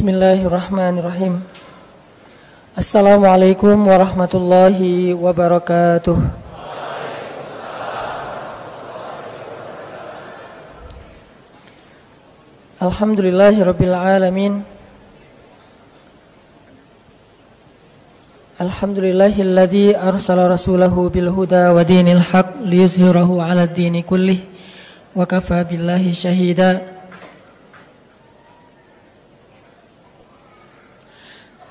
Bismillahirrahmanirrahim. Assalamualaikum warahmatullahi wabarakatuh. Alhamdulillahirabbil alamin. Alhamdulillahilladzi arsala rasulahu bil huda wa dinil haq liyuzhirahu 'alad dini kullih wa kafa billahi syahida.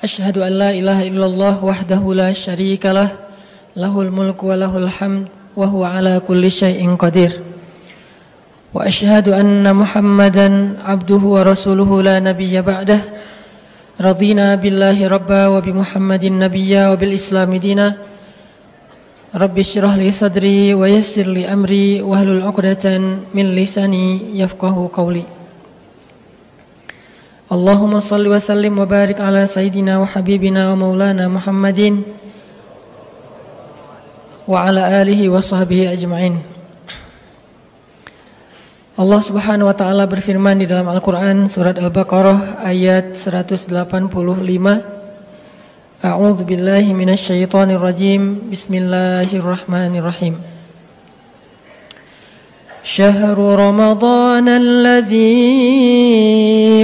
Asyhadu an la ilaha illallah wahdahu la syarika lah, lahul mulku wa lahul hamd wa huwa ala kulli syai'in qadir. Wa asyhadu anna Muhammadan abduhu wa rasuluhu la nabiyya ba'dah. Radina billahi rabba wa bi Muhammadin nabiyya wa bil islami dina. Rabbi syrah li sadri wa yassir li amri wahlul 'uqdatan min lisani yafqahu qawli. Allahumma salli wa sallim wa barik ala sayyidina wa habibina wa maulana Muhammadin wa ala alihi wa sahbihi ajma'in. Allah Subhanahu wa taala berfirman di dalam Al-Qur'an surat Al-Baqarah ayat 185. A'udzu billahi minasy syaithanir rajim. Bismillahirrahmanirrahim. Syahru Ramadan alladzi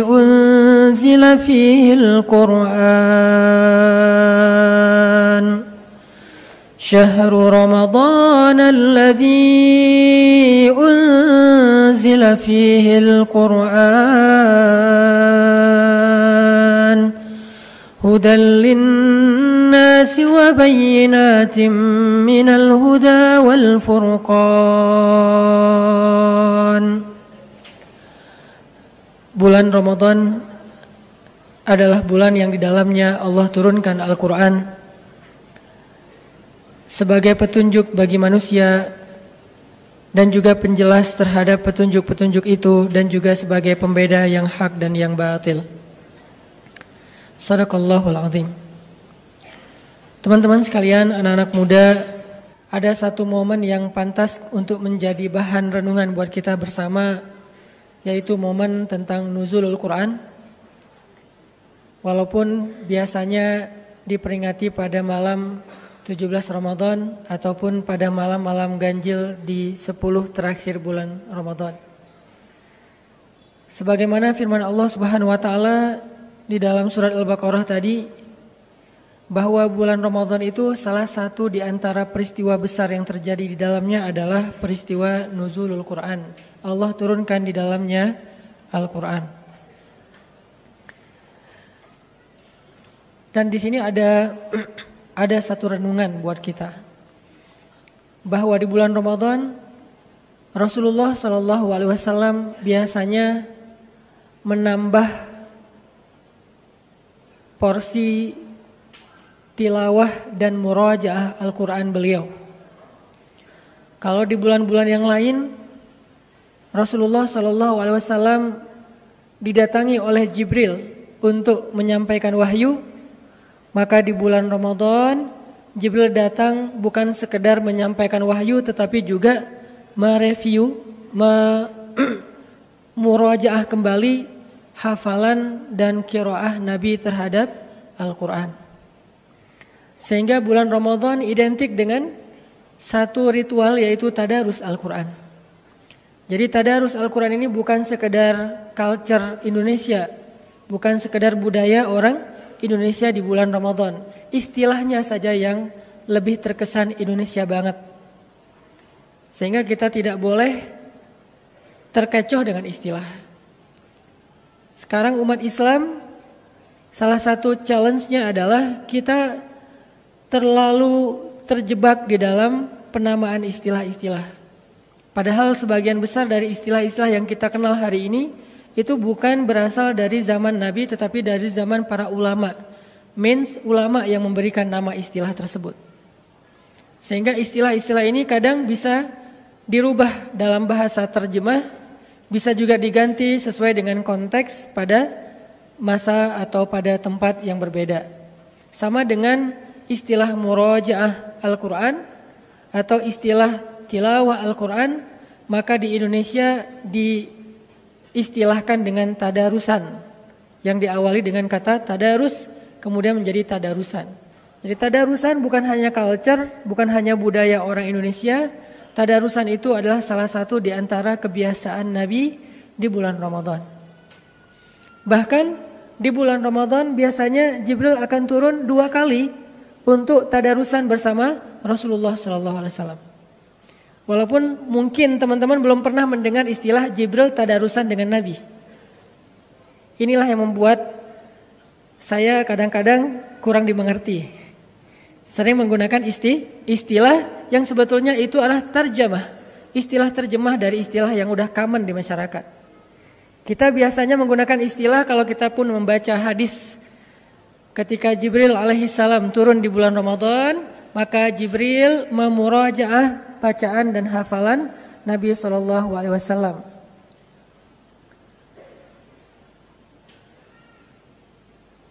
unzila fihi al-Qur'an. Syahru Ramadan alladzi unzila fihi al-Qur'an. Hudan lin-nasi wa bayyinatin minal huda wal furqan. Bulan Ramadan adalah bulan yang di dalamnya Allah turunkan Al-Quran sebagai petunjuk bagi manusia dan juga penjelas terhadap petunjuk-petunjuk itu, dan juga sebagai pembeda yang hak dan yang batil. Shadaqallahul azim. Teman-teman sekalian, anak-anak muda, ada satu momen yang pantas untuk menjadi bahan renungan buat kita bersama, yaitu momen tentang nuzulul Quran. Walaupun biasanya diperingati pada malam 17 Ramadan ataupun pada malam-malam ganjil di 10 terakhir bulan Ramadan. Sebagaimana firman Allah Subhanahu wa taala di dalam surat Al-Baqarah tadi, bahwa bulan Ramadan itu salah satu di antara peristiwa besar yang terjadi di dalamnya adalah peristiwa nuzulul Quran. Allah turunkan di dalamnya Al-Quran. Dan di sini ada satu renungan buat kita, bahwa di bulan Ramadan Rasulullah SAW biasanya menambah porsi tilawah dan murajaah Al-Quran beliau. Kalau di bulan-bulan yang lain, Rasulullah SAW didatangi oleh Jibril untuk menyampaikan wahyu, maka di bulan Ramadan Jibril datang bukan sekedar menyampaikan wahyu, tetapi juga mereview, murajaah kembali hafalan dan qiraah Nabi terhadap Al-Quran. Sehingga bulan Ramadan identik dengan satu ritual, yaitu tadarus Al-Quran. Jadi tadarus Al-Quran ini bukan sekedar culture Indonesia, bukan sekedar budaya orang Indonesia di bulan Ramadan. Istilahnya saja yang lebih terkesan Indonesia banget. Sehingga kita tidak boleh terkecoh dengan istilah. Sekarang umat Islam, salah satu challenge-nya adalah kita terlalu terjebak di dalam penamaan istilah-istilah. Padahal sebagian besar dari istilah-istilah yang kita kenal hari ini itu bukan berasal dari zaman Nabi, tetapi dari zaman para ulama. Means ulama yang memberikan nama istilah tersebut. Sehingga istilah-istilah ini kadang bisa dirubah dalam bahasa terjemah, bisa juga diganti sesuai dengan konteks pada masa atau pada tempat yang berbeda. Sama dengan istilah murajaah Al-Quran atau istilah tilawah Al-Quran, maka di Indonesia diistilahkan dengan tadarusan, yang diawali dengan kata tadarus kemudian menjadi tadarusan. Jadi tadarusan bukan hanya culture, bukan hanya budaya orang Indonesia. Tadarusan itu adalah salah satu di antara kebiasaan Nabi di bulan Ramadan. Bahkan di bulan Ramadan biasanya Jibril akan turun 2 kali untuk tadarusan bersama Rasulullah SAW. Walaupun mungkin teman-teman belum pernah mendengar istilah Jibril tadarusan dengan Nabi. Inilah yang membuat saya kadang-kadang kurang dimengerti. Sering menggunakan istilah yang sebetulnya itu adalah terjemah. Istilah terjemah dari istilah yang udah common di masyarakat. Kita biasanya menggunakan istilah kalau kita pun membaca hadis. Ketika Jibril alaihissalam turun di bulan Ramadan, maka Jibril memurajaah bacaan dan hafalan Nabi SAW.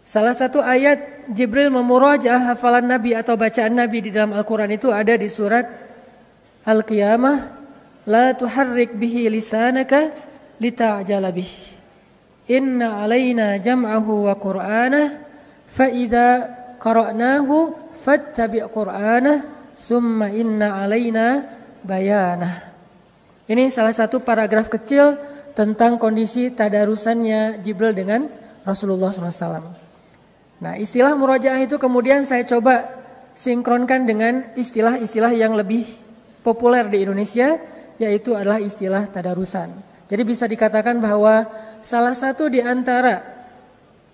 Salah satu ayat Jibril memurajaah hafalan Nabi atau bacaan Nabi di dalam Al-Quran itu ada di surat Al-Qiyamah. La tuharrik bihi lisanaka lita'jala bihi. Inna alaina jam'ahu wa qur'anah. Fa idza qara'nahu fattabi' qur'anah. Summa inna alaina bayanah. Ini salah satu paragraf kecil tentang kondisi tadarusannya Jibril dengan Rasulullah SAW. Nah, istilah murajaah itu kemudian saya coba sinkronkan dengan istilah-istilah yang lebih populer di Indonesia, yaitu adalah istilah tadarusan. Jadi bisa dikatakan bahwa salah satu di antara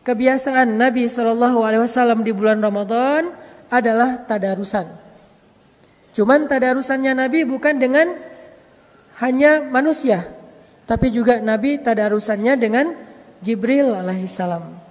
kebiasaan Nabi SAW di bulan Ramadan adalah tadarusan. Cuman tadarusannya Nabi bukan dengan hanya manusia, tapi juga Nabi tadarusannya dengan Jibril alaihissalam.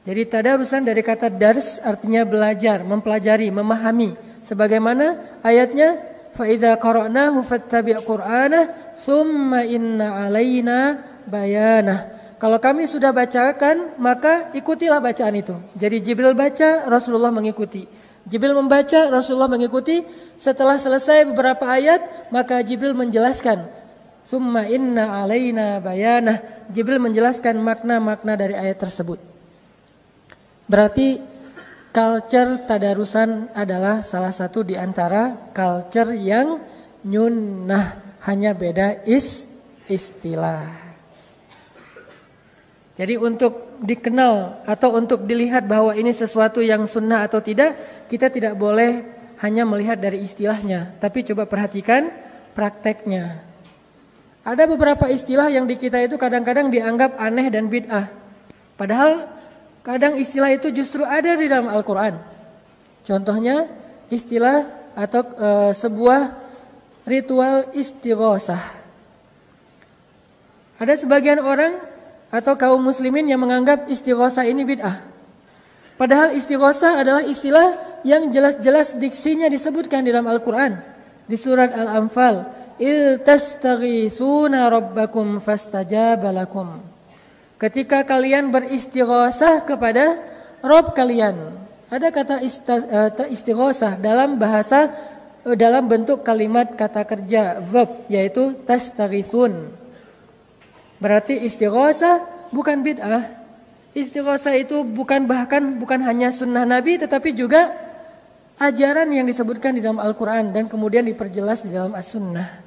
Jadi tadarusan dari kata dars artinya belajar, mempelajari, memahami. Sebagaimana ayatnya, fa idza qara'nahu fattabi' qur'anah summa inna alaina bayanah. Kalau kami sudah bacakan, maka ikutilah bacaan itu. Jadi Jibril baca, Rasulullah mengikuti. Jibril membaca, Rasulullah mengikuti. Setelah selesai beberapa ayat, maka Jibril menjelaskan. Summa inna alaina bayanah. Jibril menjelaskan makna-makna dari ayat tersebut. Berarti culture tadarusan adalah salah satu di antara culture yang nyunnah. Hanya beda istilah. Jadi untuk dikenal atau untuk dilihat bahwa ini sesuatu yang sunnah atau tidak, kita tidak boleh hanya melihat dari istilahnya, tapi coba perhatikan prakteknya. Ada beberapa istilah yang di kita itu kadang-kadang dianggap aneh dan bid'ah. Padahal kadang istilah itu justru ada di dalam Al-Quran. Contohnya istilah atau sebuah ritual istighosah. Ada sebagian orang atau kaum muslimin yang menganggap istighosah ini bid'ah. Padahal istighosah adalah istilah yang jelas-jelas diksinya disebutkan di dalam Al-Quran. Di surat Al-Anfal, il tastaghithuna rabbakum fastajaba lakum. Ketika kalian beristighosah kepada Rabb kalian. Ada kata istighosah dalam bahasa, dalam bentuk kalimat kata kerja verb, yaitu tastaghithun. Berarti istighosah bukan bid'ah. Istighosah itu bukan hanya sunnah Nabi, tetapi juga ajaran yang disebutkan di dalam Al-Quran dan kemudian diperjelas di dalam As-Sunnah.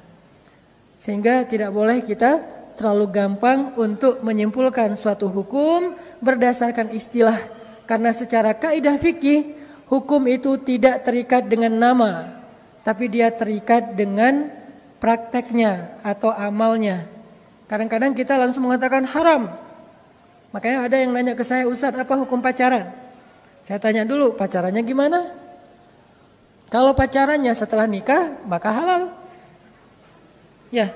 Sehingga tidak boleh kita terlalu gampang untuk menyimpulkan suatu hukum berdasarkan istilah. Karena secara kaidah fikih, hukum itu tidak terikat dengan nama, tapi dia terikat dengan prakteknya atau amalnya. Kadang-kadang kita langsung mengatakan haram. Makanya ada yang nanya ke saya, Ustaz, apa hukum pacaran? Saya tanya dulu, pacarannya gimana? Kalau pacarannya setelah nikah, maka halal. Ya,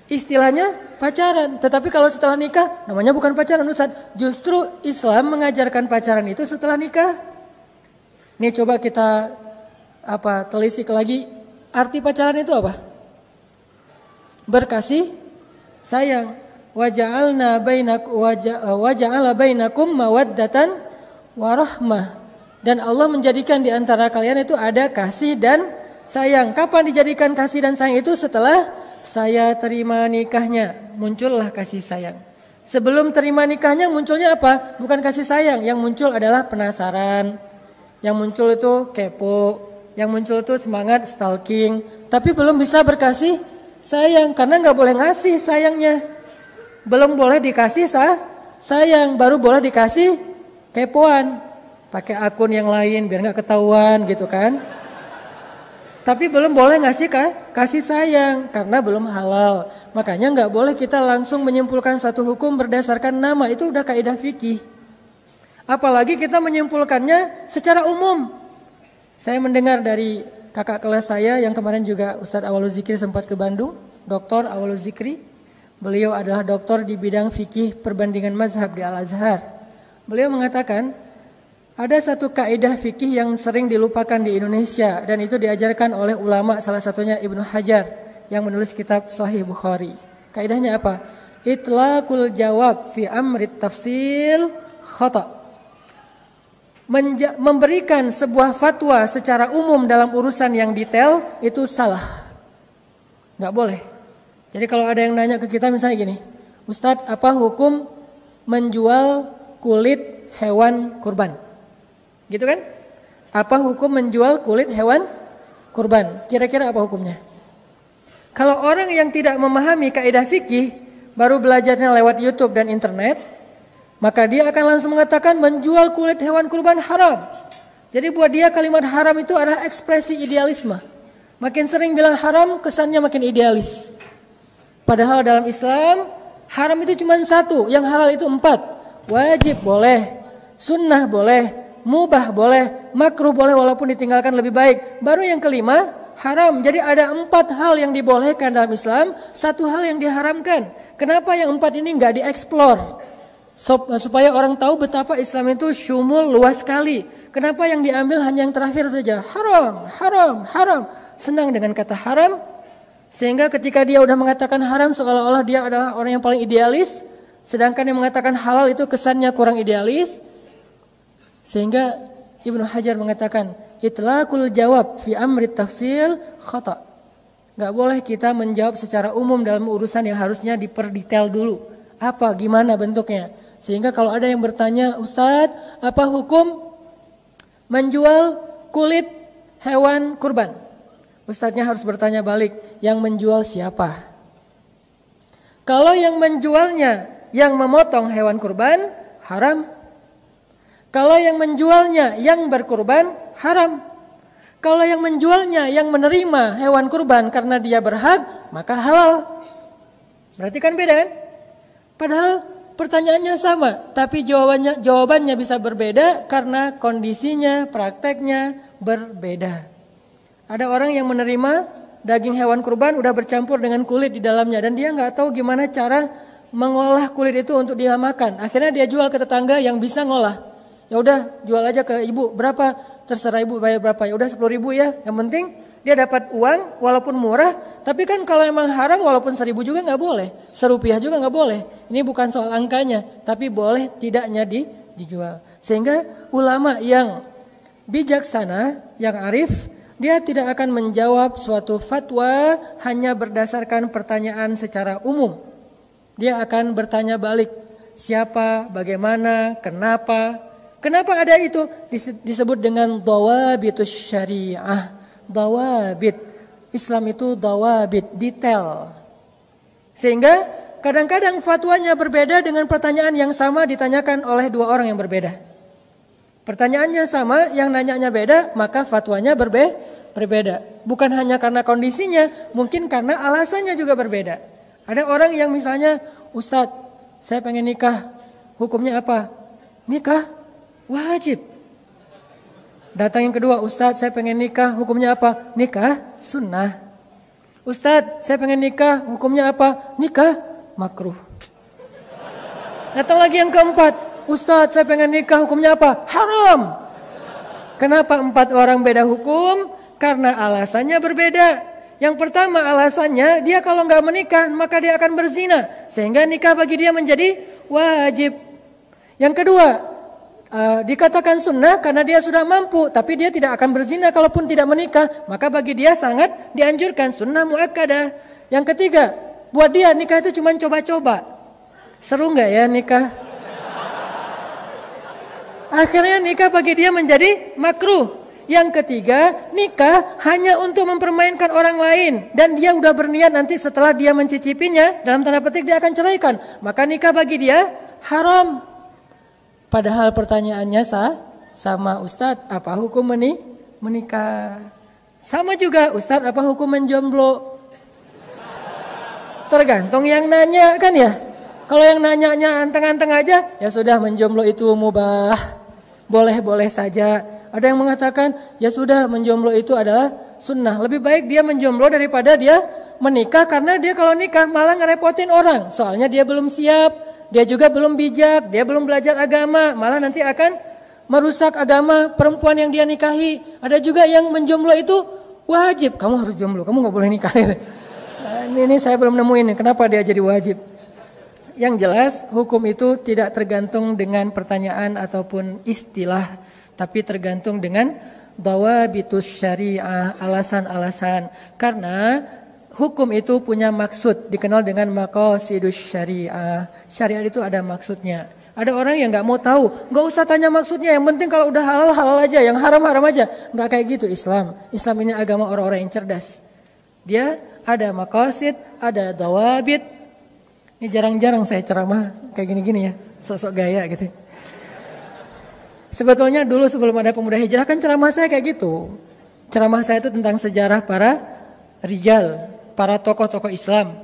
istilahnya pacaran. Tetapi kalau setelah nikah, namanya bukan pacaran, Ustaz. Justru Islam mengajarkan pacaran itu setelah nikah. Nih coba kita telisik lagi. Arti pacaran itu apa? Berkasih, sayang, waja'ala bainakum mawaddatan warahmah. Dan Allah menjadikan di antara kalian itu ada kasih dan sayang. Kapan dijadikan kasih dan sayang itu? Setelah saya terima nikahnya, muncullah kasih sayang. Sebelum terima nikahnya munculnya apa? Bukan kasih sayang, yang muncul adalah penasaran. Yang muncul itu kepo, yang muncul itu semangat stalking. Tapi belum bisa berkasih sayang, karena nggak boleh ngasih sayangnya. Belum boleh dikasih sayang, baru boleh dikasih kepoan. Pakai akun yang lain biar nggak ketahuan gitu kan. Tapi belum boleh ngasih kasih sayang karena belum halal. Makanya nggak boleh kita langsung menyimpulkan satu hukum berdasarkan nama. Itu udah kaidah fikih. Apalagi kita menyimpulkannya secara umum. Saya mendengar dari kakak kelas saya yang kemarin juga Ustadz Awaluz Zikri sempat ke Bandung. Dr. Awaluz Zikri. Beliau adalah doktor di bidang fikih perbandingan mazhab di Al-Azhar. Beliau mengatakan, ada satu kaidah fikih yang sering dilupakan di Indonesia dan itu diajarkan oleh ulama, salah satunya Ibnu Hajar yang menulis kitab Sahih Bukhari. Kaidahnya apa? Itlaqul jawab fi amrit tafsil khata. Memberikan sebuah fatwa secara umum dalam urusan yang detail itu salah. Enggak boleh. Jadi kalau ada yang nanya ke kita misalnya gini, Ustadz, apa hukum menjual kulit hewan kurban? Gitu kan? Apa hukum menjual kulit hewan kurban? Kira-kira apa hukumnya? Kalau orang yang tidak memahami kaidah fikih, baru belajarnya lewat YouTube dan internet, maka dia akan langsung mengatakan menjual kulit hewan kurban haram. Jadi buat dia kalimat haram itu adalah ekspresi idealisme. Makin sering bilang haram, kesannya makin idealis. Padahal dalam Islam, haram itu cuma satu, yang halal itu 4. Wajib boleh, sunnah boleh, mubah boleh, makruh boleh walaupun ditinggalkan lebih baik. Baru yang kelima, haram. Jadi ada 4 hal yang dibolehkan dalam Islam, 1 hal yang diharamkan. Kenapa yang 4 ini nggak dieksplor? Supaya orang tahu betapa Islam itu syumul, luas sekali. Kenapa yang diambil hanya yang terakhir saja? Haram, haram, haram. Senang dengan kata haram. Sehingga ketika dia udah mengatakan haram, seolah-olah dia adalah orang yang paling idealis. Sedangkan yang mengatakan halal itu kesannya kurang idealis. Sehingga Ibnu Hajar mengatakan, itlaqul jawab fi amri tafsil khata. Enggak boleh kita menjawab secara umum dalam urusan yang harusnya diperdetail dulu. Apa, gimana bentuknya? Sehingga kalau ada yang bertanya, Ustadz, apa hukum menjual kulit hewan kurban? Ustadznya harus bertanya balik, yang menjual siapa? Kalau yang menjualnya yang memotong hewan kurban, haram. Kalau yang menjualnya yang berkurban, haram. Kalau yang menjualnya yang menerima hewan kurban karena dia berhak, maka halal. Berarti kan beda kan? Padahal pertanyaannya sama, tapi jawabannya bisa berbeda karena kondisinya, prakteknya berbeda. Ada orang yang menerima daging hewan kurban udah bercampur dengan kulit di dalamnya dan dia nggak tahu gimana cara mengolah kulit itu untuk dia makan. Akhirnya dia jual ke tetangga yang bisa ngolah. Ya udah jual aja ke ibu, berapa? Terserah ibu bayar berapa. Ya udah 10.000 ya. Yang penting dia dapat uang walaupun murah. Tapi kan kalau emang haram walaupun 1.000 juga nggak boleh, Rp1 juga nggak boleh. Ini bukan soal angkanya, tapi boleh tidaknya dijual. Sehingga ulama yang bijaksana, yang arif, dia tidak akan menjawab suatu fatwa hanya berdasarkan pertanyaan secara umum. Dia akan bertanya balik, siapa, bagaimana, kenapa. Kenapa ada itu? Disebut dengan dawabitus syariah. Dawabit. Islam itu dawabit, detail. Sehingga kadang-kadang fatwanya berbeda dengan pertanyaan yang sama ditanyakan oleh 2 orang yang berbeda. Pertanyaannya sama, yang nanyanya beda, maka fatwanya berbeda. Bukan hanya karena kondisinya, mungkin karena alasannya juga berbeda. Ada orang yang misalnya, Ustadz, saya pengen nikah, hukumnya apa? Nikah wajib. Datang yang kedua, Ustadz saya pengen nikah, hukumnya apa? Nikah sunnah. Ustadz saya pengen nikah, hukumnya apa? Nikah makruh. Datang lagi yang keempat, Ustadz saya pengen nikah, hukumnya apa? Haram. Kenapa 4 orang beda hukum? Karena alasannya berbeda. Yang pertama alasannya, dia kalau nggak menikah maka dia akan berzina, sehingga nikah bagi dia menjadi wajib. Yang kedua, dikatakan sunnah karena dia sudah mampu, tapi dia tidak akan berzina kalaupun tidak menikah, maka bagi dia sangat dianjurkan, sunnah muakkadah. Yang ketiga, buat dia nikah itu cuma coba-coba. Seru nggak ya nikah? Akhirnya nikah bagi dia menjadi makruh. Yang ketiga, nikah hanya untuk mempermainkan orang lain. Dan dia udah berniat nanti setelah dia mencicipinya, dalam tanda petik dia akan ceraikan. Maka nikah bagi dia haram. Padahal pertanyaannya sama Ustadz, apa hukum menikah? Sama juga, Ustadz, apa hukum menjomblo? Tergantung yang nanya kan ya. Kalau yang nanyanya anteng-anteng aja, ya sudah menjomblo itu mubah. Boleh-boleh saja. Ada yang mengatakan, ya sudah menjomblo itu adalah sunnah. Lebih baik dia menjomblo daripada dia menikah. Karena dia kalau nikah malah ngerepotin orang. Soalnya dia belum siap, dia juga belum bijak, dia belum belajar agama. Malah nanti akan merusak agama perempuan yang dia nikahi. Ada juga yang menjomblo itu wajib. Kamu harus jomblo, kamu gak boleh nikah. Ini saya belum nemuin kenapa dia jadi wajib. Yang jelas hukum itu tidak tergantung dengan pertanyaan ataupun istilah, tapi tergantung dengan dawabitus syariah, alasan-alasan. Karena hukum itu punya maksud, dikenal dengan maqasidus syariah. Syariat itu ada maksudnya. Ada orang yang gak mau tahu, gak usah tanya maksudnya, yang penting kalau udah halal-halal aja, yang haram-haram aja. Gak kayak gitu Islam. Islam ini agama orang-orang yang cerdas. Dia ada maqasid, ada dawabit. Ini jarang-jarang saya ceramah kayak gini-gini ya, sosok gaya gitu. Sebetulnya dulu sebelum ada pemuda hijrah kan ceramah saya kayak gitu. Ceramah saya itu tentang sejarah para rijal, para tokoh-tokoh Islam.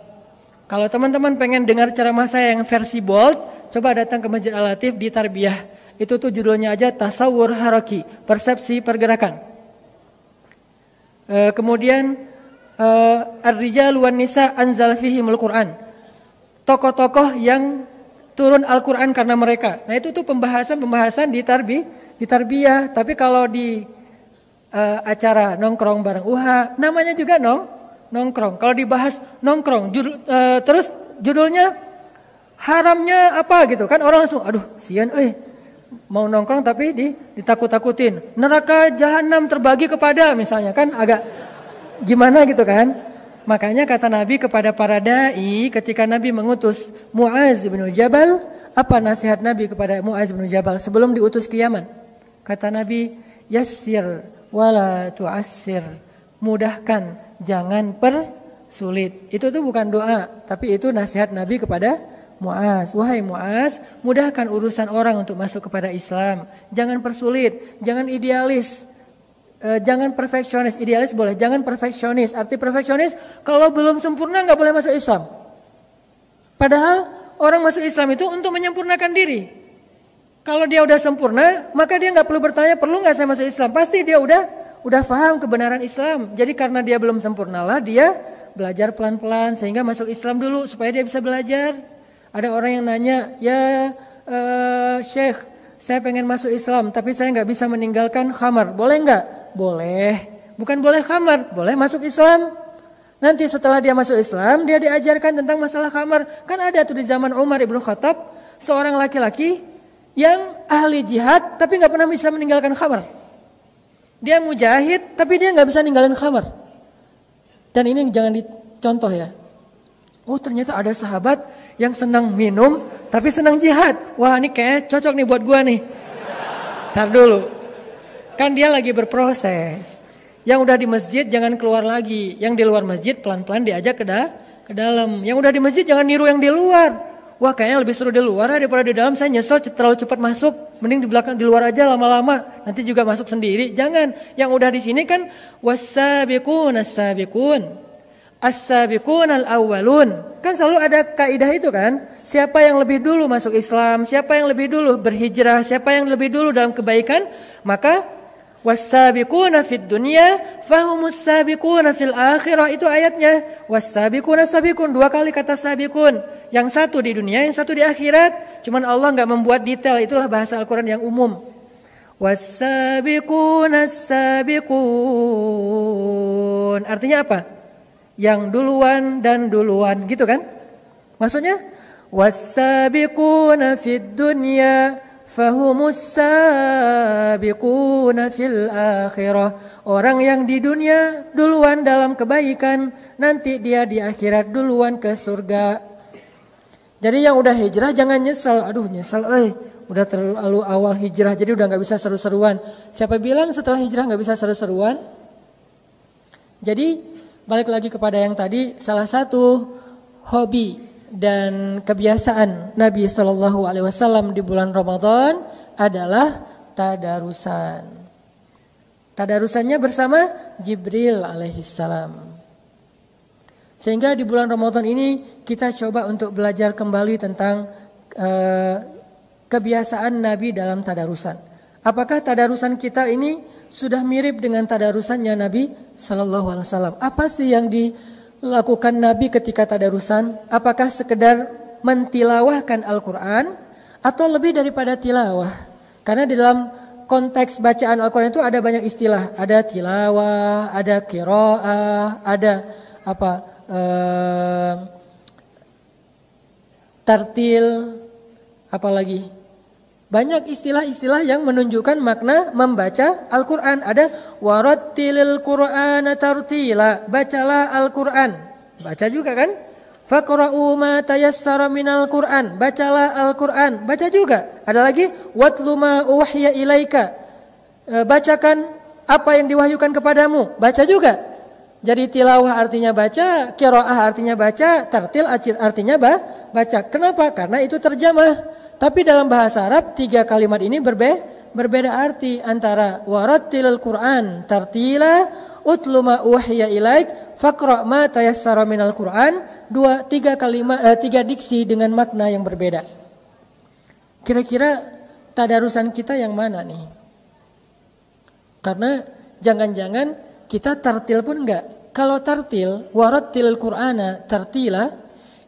Kalau teman-teman pengen dengar ceramah saya yang versi bold, coba datang ke Masjid Al-Latif di Tarbiyah. Itu tuh judulnya aja Tasawur Haraki, persepsi pergerakan. Kemudian Ar-Rijal wan Nisa anzal fihimul Quran. Tokoh-tokoh yang turun Al-Quran karena mereka. Nah itu tuh pembahasan di Tarbiyah. Tapi kalau di acara nongkrong bareng UHA, namanya juga nongkrong. Kalau dibahas nongkrong, terus judulnya haramnya apa gitu kan, orang langsung aduh sian mau nongkrong tapi ditakut-takutin. Neraka jahanam terbagi kepada misalnya kan agak gimana gitu kan. Makanya kata Nabi kepada para da'i ketika Nabi mengutus Mu'az bin Jabal, apa nasihat Nabi kepada Mu'az bin Jabal sebelum diutus ke Yaman? Kata Nabi, yassir wala tu'assir, mudahkan jangan persulit. Itu tuh bukan doa, tapi itu nasihat Nabi kepada Mu'az. Wahai Mu'az, mudahkan urusan orang untuk masuk kepada Islam. Jangan persulit, jangan idealis. Jangan perfeksionis, idealis boleh, jangan perfeksionis. Arti perfeksionis, kalau belum sempurna nggak boleh masuk Islam. Padahal orang masuk Islam itu untuk menyempurnakan diri. Kalau dia udah sempurna, maka dia nggak perlu bertanya, perlu nggak saya masuk Islam? Pasti dia udah paham kebenaran Islam. Jadi karena dia belum sempurnalah, dia belajar pelan-pelan sehingga masuk Islam dulu supaya dia bisa belajar. Ada orang yang nanya, ya Syekh, saya pengen masuk Islam, tapi saya nggak bisa meninggalkan khamar, boleh nggak? Boleh, bukan boleh khamar, boleh masuk Islam. Nanti setelah dia masuk Islam, dia diajarkan tentang masalah khamar. Kan ada tuh di zaman Umar ibn Khattab, seorang laki-laki yang ahli jihad, tapi gak pernah bisa meninggalkan khamar. Dia mujahid, tapi dia gak bisa ninggalin khamar. Dan ini jangan dicontoh ya. Oh ternyata ada sahabat yang senang minum, tapi senang jihad. Wah ini kayaknya cocok nih buat gua nih. Tar dulu. Kan dia lagi berproses. Yang udah di masjid jangan keluar lagi. Yang di luar masjid pelan-pelan diajak ke dalam. Yang udah di masjid jangan niru yang di luar. Wah kayaknya lebih seru di luar daripada di dalam. Saya nyesel terlalu cepat masuk. Mending di belakang di luar aja lama-lama. Nanti juga masuk sendiri. Jangan. Yang udah di sini kan was-sabiqun as-sabiqun. As-sabiqun al-awwalun. Kan selalu ada kaidah itu kan. Siapa yang lebih dulu masuk Islam. Siapa yang lebih dulu berhijrah. Siapa yang lebih dulu dalam kebaikan. Maka was-sabiquna fid dunya fahumus sabiquna fil akhirah, itu ayatnya. Was-sabiquna sabiqun, dua kali kata sabiqun. Yang satu di dunia, yang satu di akhirat. Cuman Allah enggak membuat detail, itulah bahasa Al-Qur'an yang umum. Was-sabiquna sabiqun. Artinya apa? Yang duluan dan duluan, gitu kan? Maksudnya was-sabiquna fid dunya fahumus sabiquna fil akhirah. Orang yang di dunia duluan dalam kebaikan, nanti dia di akhirat duluan ke surga. Jadi yang udah hijrah jangan nyesel. Aduh nyesel, udah terlalu awal hijrah jadi udah gak bisa seru-seruan. Siapa bilang setelah hijrah gak bisa seru-seruan? Jadi balik lagi kepada yang tadi, salah satu hobi dan kebiasaan Nabi SAW di bulan Ramadan adalah tadarusan. Tadarusannya bersama Jibril alaihissalam. Sehingga di bulan Ramadan ini kita coba untuk belajar kembali tentang kebiasaan Nabi dalam tadarusan. Apakah tadarusan kita ini sudah mirip dengan tadarusannya Nabi Sallallahu Alaihi Wasallam? Apa sih yang dilakukan Nabi ketika tadarusan? Apakah sekedar mentilawahkan Al-Quran atau lebih daripada tilawah? Karena di dalam konteks bacaan Al-Quran itu ada banyak istilah. Ada tilawah, ada qiraah, ada tartil, apalagi? Banyak istilah-istilah yang menunjukkan makna membaca Al-Quran. Ada warattilil Qur'ana tartila, bacalah Al-Quran. Baca juga kan? Faqra'u ma tayassara minal Qur'an, bacalah Al-Quran. Baca juga. Ada lagi watlu ma uwahya ilaika, bacakan apa yang diwahyukan kepadamu. Baca juga. Jadi tilawah artinya baca, qiraah artinya baca, tartil artinya baca. Kenapa? Karena itu terjemah. Tapi dalam bahasa Arab 3 kalimat ini berbeda arti antara warattilil Qur'an tartila, utlu ma uhiya ilaik, faqra ma tayassara minal Qur'an. 3 diksi dengan makna yang berbeda. Kira-kira tadarusan kita yang mana nih? Karena jangan-jangan kita tartil pun enggak. Kalau tartil, warattilil Qur'ana tartila,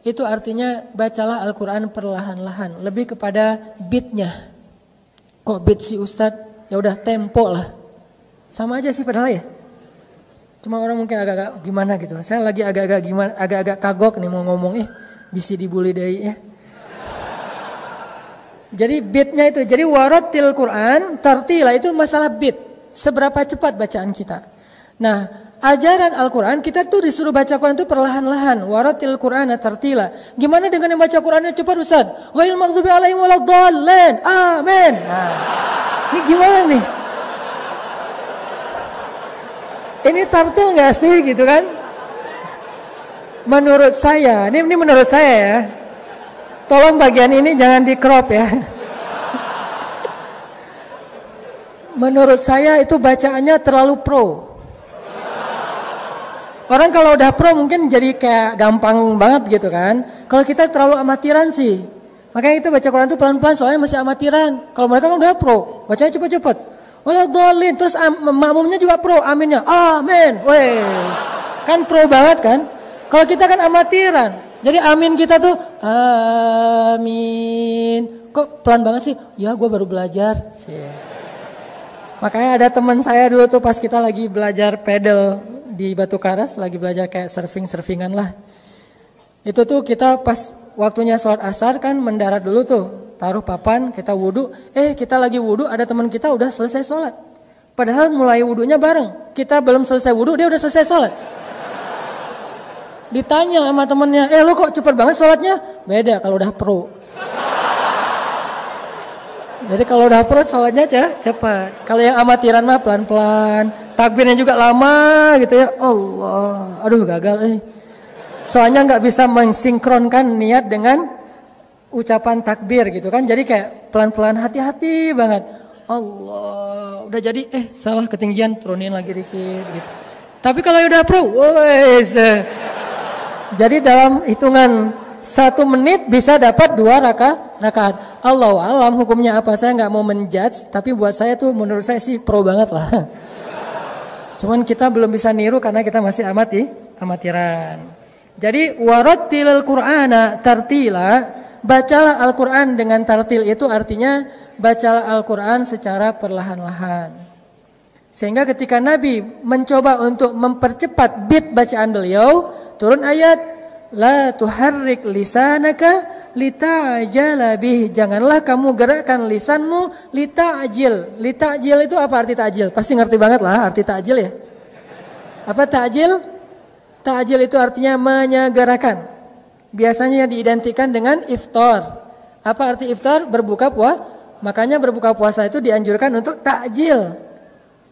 itu artinya bacalah Al-Quran perlahan-lahan, lebih kepada beatnya. Kok beat sih Ustadz? Ya udah tempo lah. Sama aja sih padahal ya. Cuma orang mungkin agak-agak gimana gitu. Saya lagi agak-agak kagok nih mau ngomong bisa dibully deh ya. Jadi beatnya itu, jadi warattil Quran tartila itu masalah beat. Seberapa cepat bacaan kita. Nah, ajaran Al-Quran kita tuh disuruh baca Quran itu perlahan-lahan. Warattil Qur'ana tartila. Gimana dengan yang baca Qurannya cepat Ustaz? Ghairil maghdubi alaihim waladdallin. Amin. Nah, ini gimana nih? Ini tartil nggak sih gitu kan? Menurut saya, ini menurut saya ya. Tolong bagian ini jangan di crop ya. Menurut saya itu bacaannya terlalu pro. Orang kalau udah pro mungkin jadi kayak gampang banget gitu kan. Kalau kita terlalu amatiran sih. Makanya itu baca Quran itu pelan-pelan soalnya masih amatiran. Kalau mereka kan udah pro, bacanya cepet-cepet. Waladhdallin, terus makmumnya juga pro, aminnya. Amin. Wes. Kan pro banget kan? Kalau kita kan amatiran. Jadi amin kita tuh amin. Kok pelan banget sih? Ya gue baru belajar. Makanya ada teman saya dulu tuh pas kita lagi belajar pedal di Batu Karas, lagi belajar kayak surfingan lah. Itu tuh kita pas waktunya sholat asar kan mendarat dulu tuh, taruh papan, kita wudhu. Kita lagi wudhu, ada teman kita udah selesai sholat. Padahal mulai wudhunya bareng. Kita belum selesai wudhu, dia udah selesai sholat. Ditanya sama temennya, lu kok cepet banget sholatnya? Beda kalau udah pro. Jadi kalau udah pro sholatnya cepat. Kalau yang amatiran mah pelan-pelan. Takbirnya juga lama gitu ya. Allah, aduh gagal Soalnya nggak bisa mensinkronkan niat dengan ucapan takbir gitu kan. Jadi kayak pelan-pelan hati-hati banget. Allah, udah jadi salah ketinggian turunin lagi dikit gitu. Tapi kalau udah pro, jadi dalam hitungan 1 menit bisa dapat 2 rakaat. Allahu alam hukumnya apa, saya nggak mau menjudge, tapi buat saya tuh menurut saya sih pro banget lah. Cuman kita belum bisa niru karena kita masih amatiran. Jadi warattilil Qur'ana tartila, bacalah Al-Qur'an dengan tartil itu artinya bacalah Al-Qur'an secara perlahan-lahan. Sehingga ketika Nabi mencoba untuk mempercepat beat bacaan beliau, turun ayat la tuharrik lisanaka lita'jala bih. Janganlah kamu gerakkan lisanmu lita'jil. Lita'jil itu apa arti ta'jil? Pasti ngerti banget lah arti ta'jil ya. Apa ta'jil? Ta'jil itu artinya menyegerakan. biasanya diidentikan dengan iftar. Apa arti iftar? Berbuka puasa. Makanya berbuka puasa itu dianjurkan untuk takjil.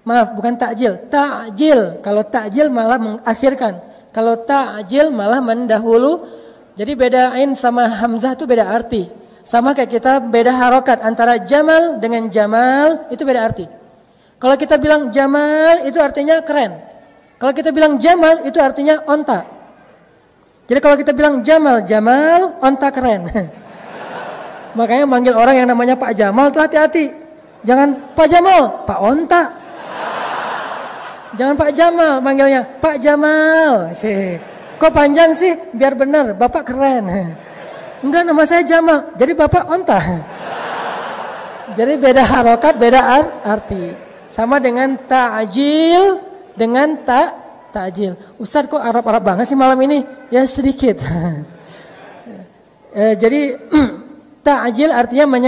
Maaf, bukan takjil, takjil. Kalau takjil malah mengakhirkan. Kalau takjil malah mendahulu. Jadi beda ain sama hamzah itu beda arti. Sama kayak kita beda harokat antara jamal dengan jamal itu beda arti. Kalau kita bilang jamal itu artinya keren. Kalau kita bilang jamal itu artinya onta. Jadi kalau kita bilang jamal, jamal onta keren. Makanya manggil orang yang namanya Pak Jamal tuh hati-hati. Jangan Pak Jamal, Pak Onta. Jangan Pak Jamal, manggilnya Pak Jamal. Kok panjang sih? Biar benar, Bapak keren. Enggak, nama saya Jamal. Jadi Bapak Onta. Jadi beda harokat, beda arti. Sama dengan ta'jil dengan takjil. Ustaz kok Arab-Arab banget sih malam ini? Ya sedikit. Jadi ta'jil artinya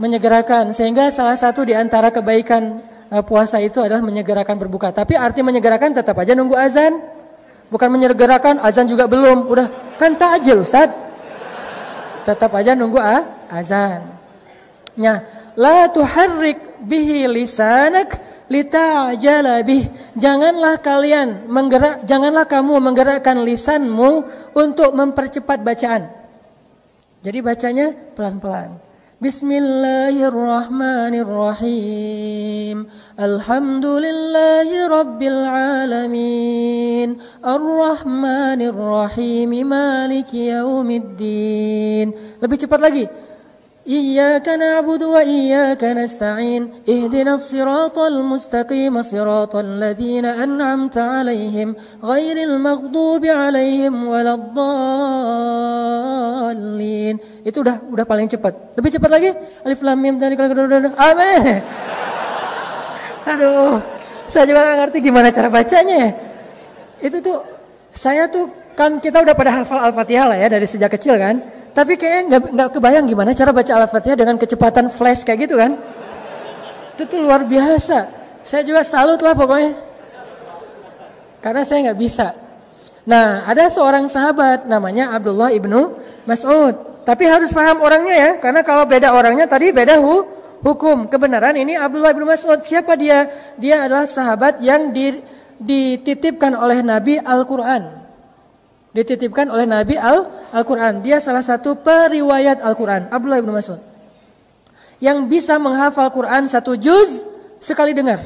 menyegerakan. Sehingga salah satu di antara kebaikan puasa itu adalah menyegerakan berbuka. Tapi arti menyegerakan tetap aja nunggu azan. Bukan menyegerakan, azan juga belum. Udah, kan ta'jil Ustaz. Tetap aja nunggu azan. Nah, la tuharrik bihi lisanak lita'jala bih. Janganlah kamu menggerakkan lisanmu untuk mempercepat bacaan. Jadi bacanya pelan-pelan. Bismillahirrahmanirrahim. Alhamdulillahi rabbil alamin. Arrahmanirrahim. Maliki yaumiddin. Lebih cepat lagi. Iyyaka na'budu wa iyyaka nasta'in. Ihdinas siratal mustaqim. Siratal ladzina an'amta 'alaihim ghairil maghdubi 'alaihim waladdallin. Itu udah paling cepat. Lebih cepat lagi. Alif lam mim dzalikal qur'an. Amin. Aduh, saya juga gak ngerti gimana cara bacanya. Itu tuh saya tuh kan kita udah pada hafal Al-Fatihah lah ya dari sejak kecil kan. Tapi kayaknya nggak kebayang gimana cara baca Al-Fatihah dengan kecepatan flash kayak gitu kan. Itu tuh luar biasa. Saya juga salut lah pokoknya. Karena saya nggak bisa. Nah, ada seorang sahabat namanya Abdullah ibnu Mas'ud. Tapi harus paham orangnya ya. Karena kalau beda orangnya tadi beda hukum. Kebenaran ini Abdullah ibnu Mas'ud. Siapa dia? Dia adalah sahabat yang dititipkan oleh Nabi Al-Quran. Dititipkan oleh Nabi Al-Quran. Dia salah satu periwayat Al-Quran, Abdullah bin Mas'ud, yang bisa menghafal Quran 1 juz sekali dengar.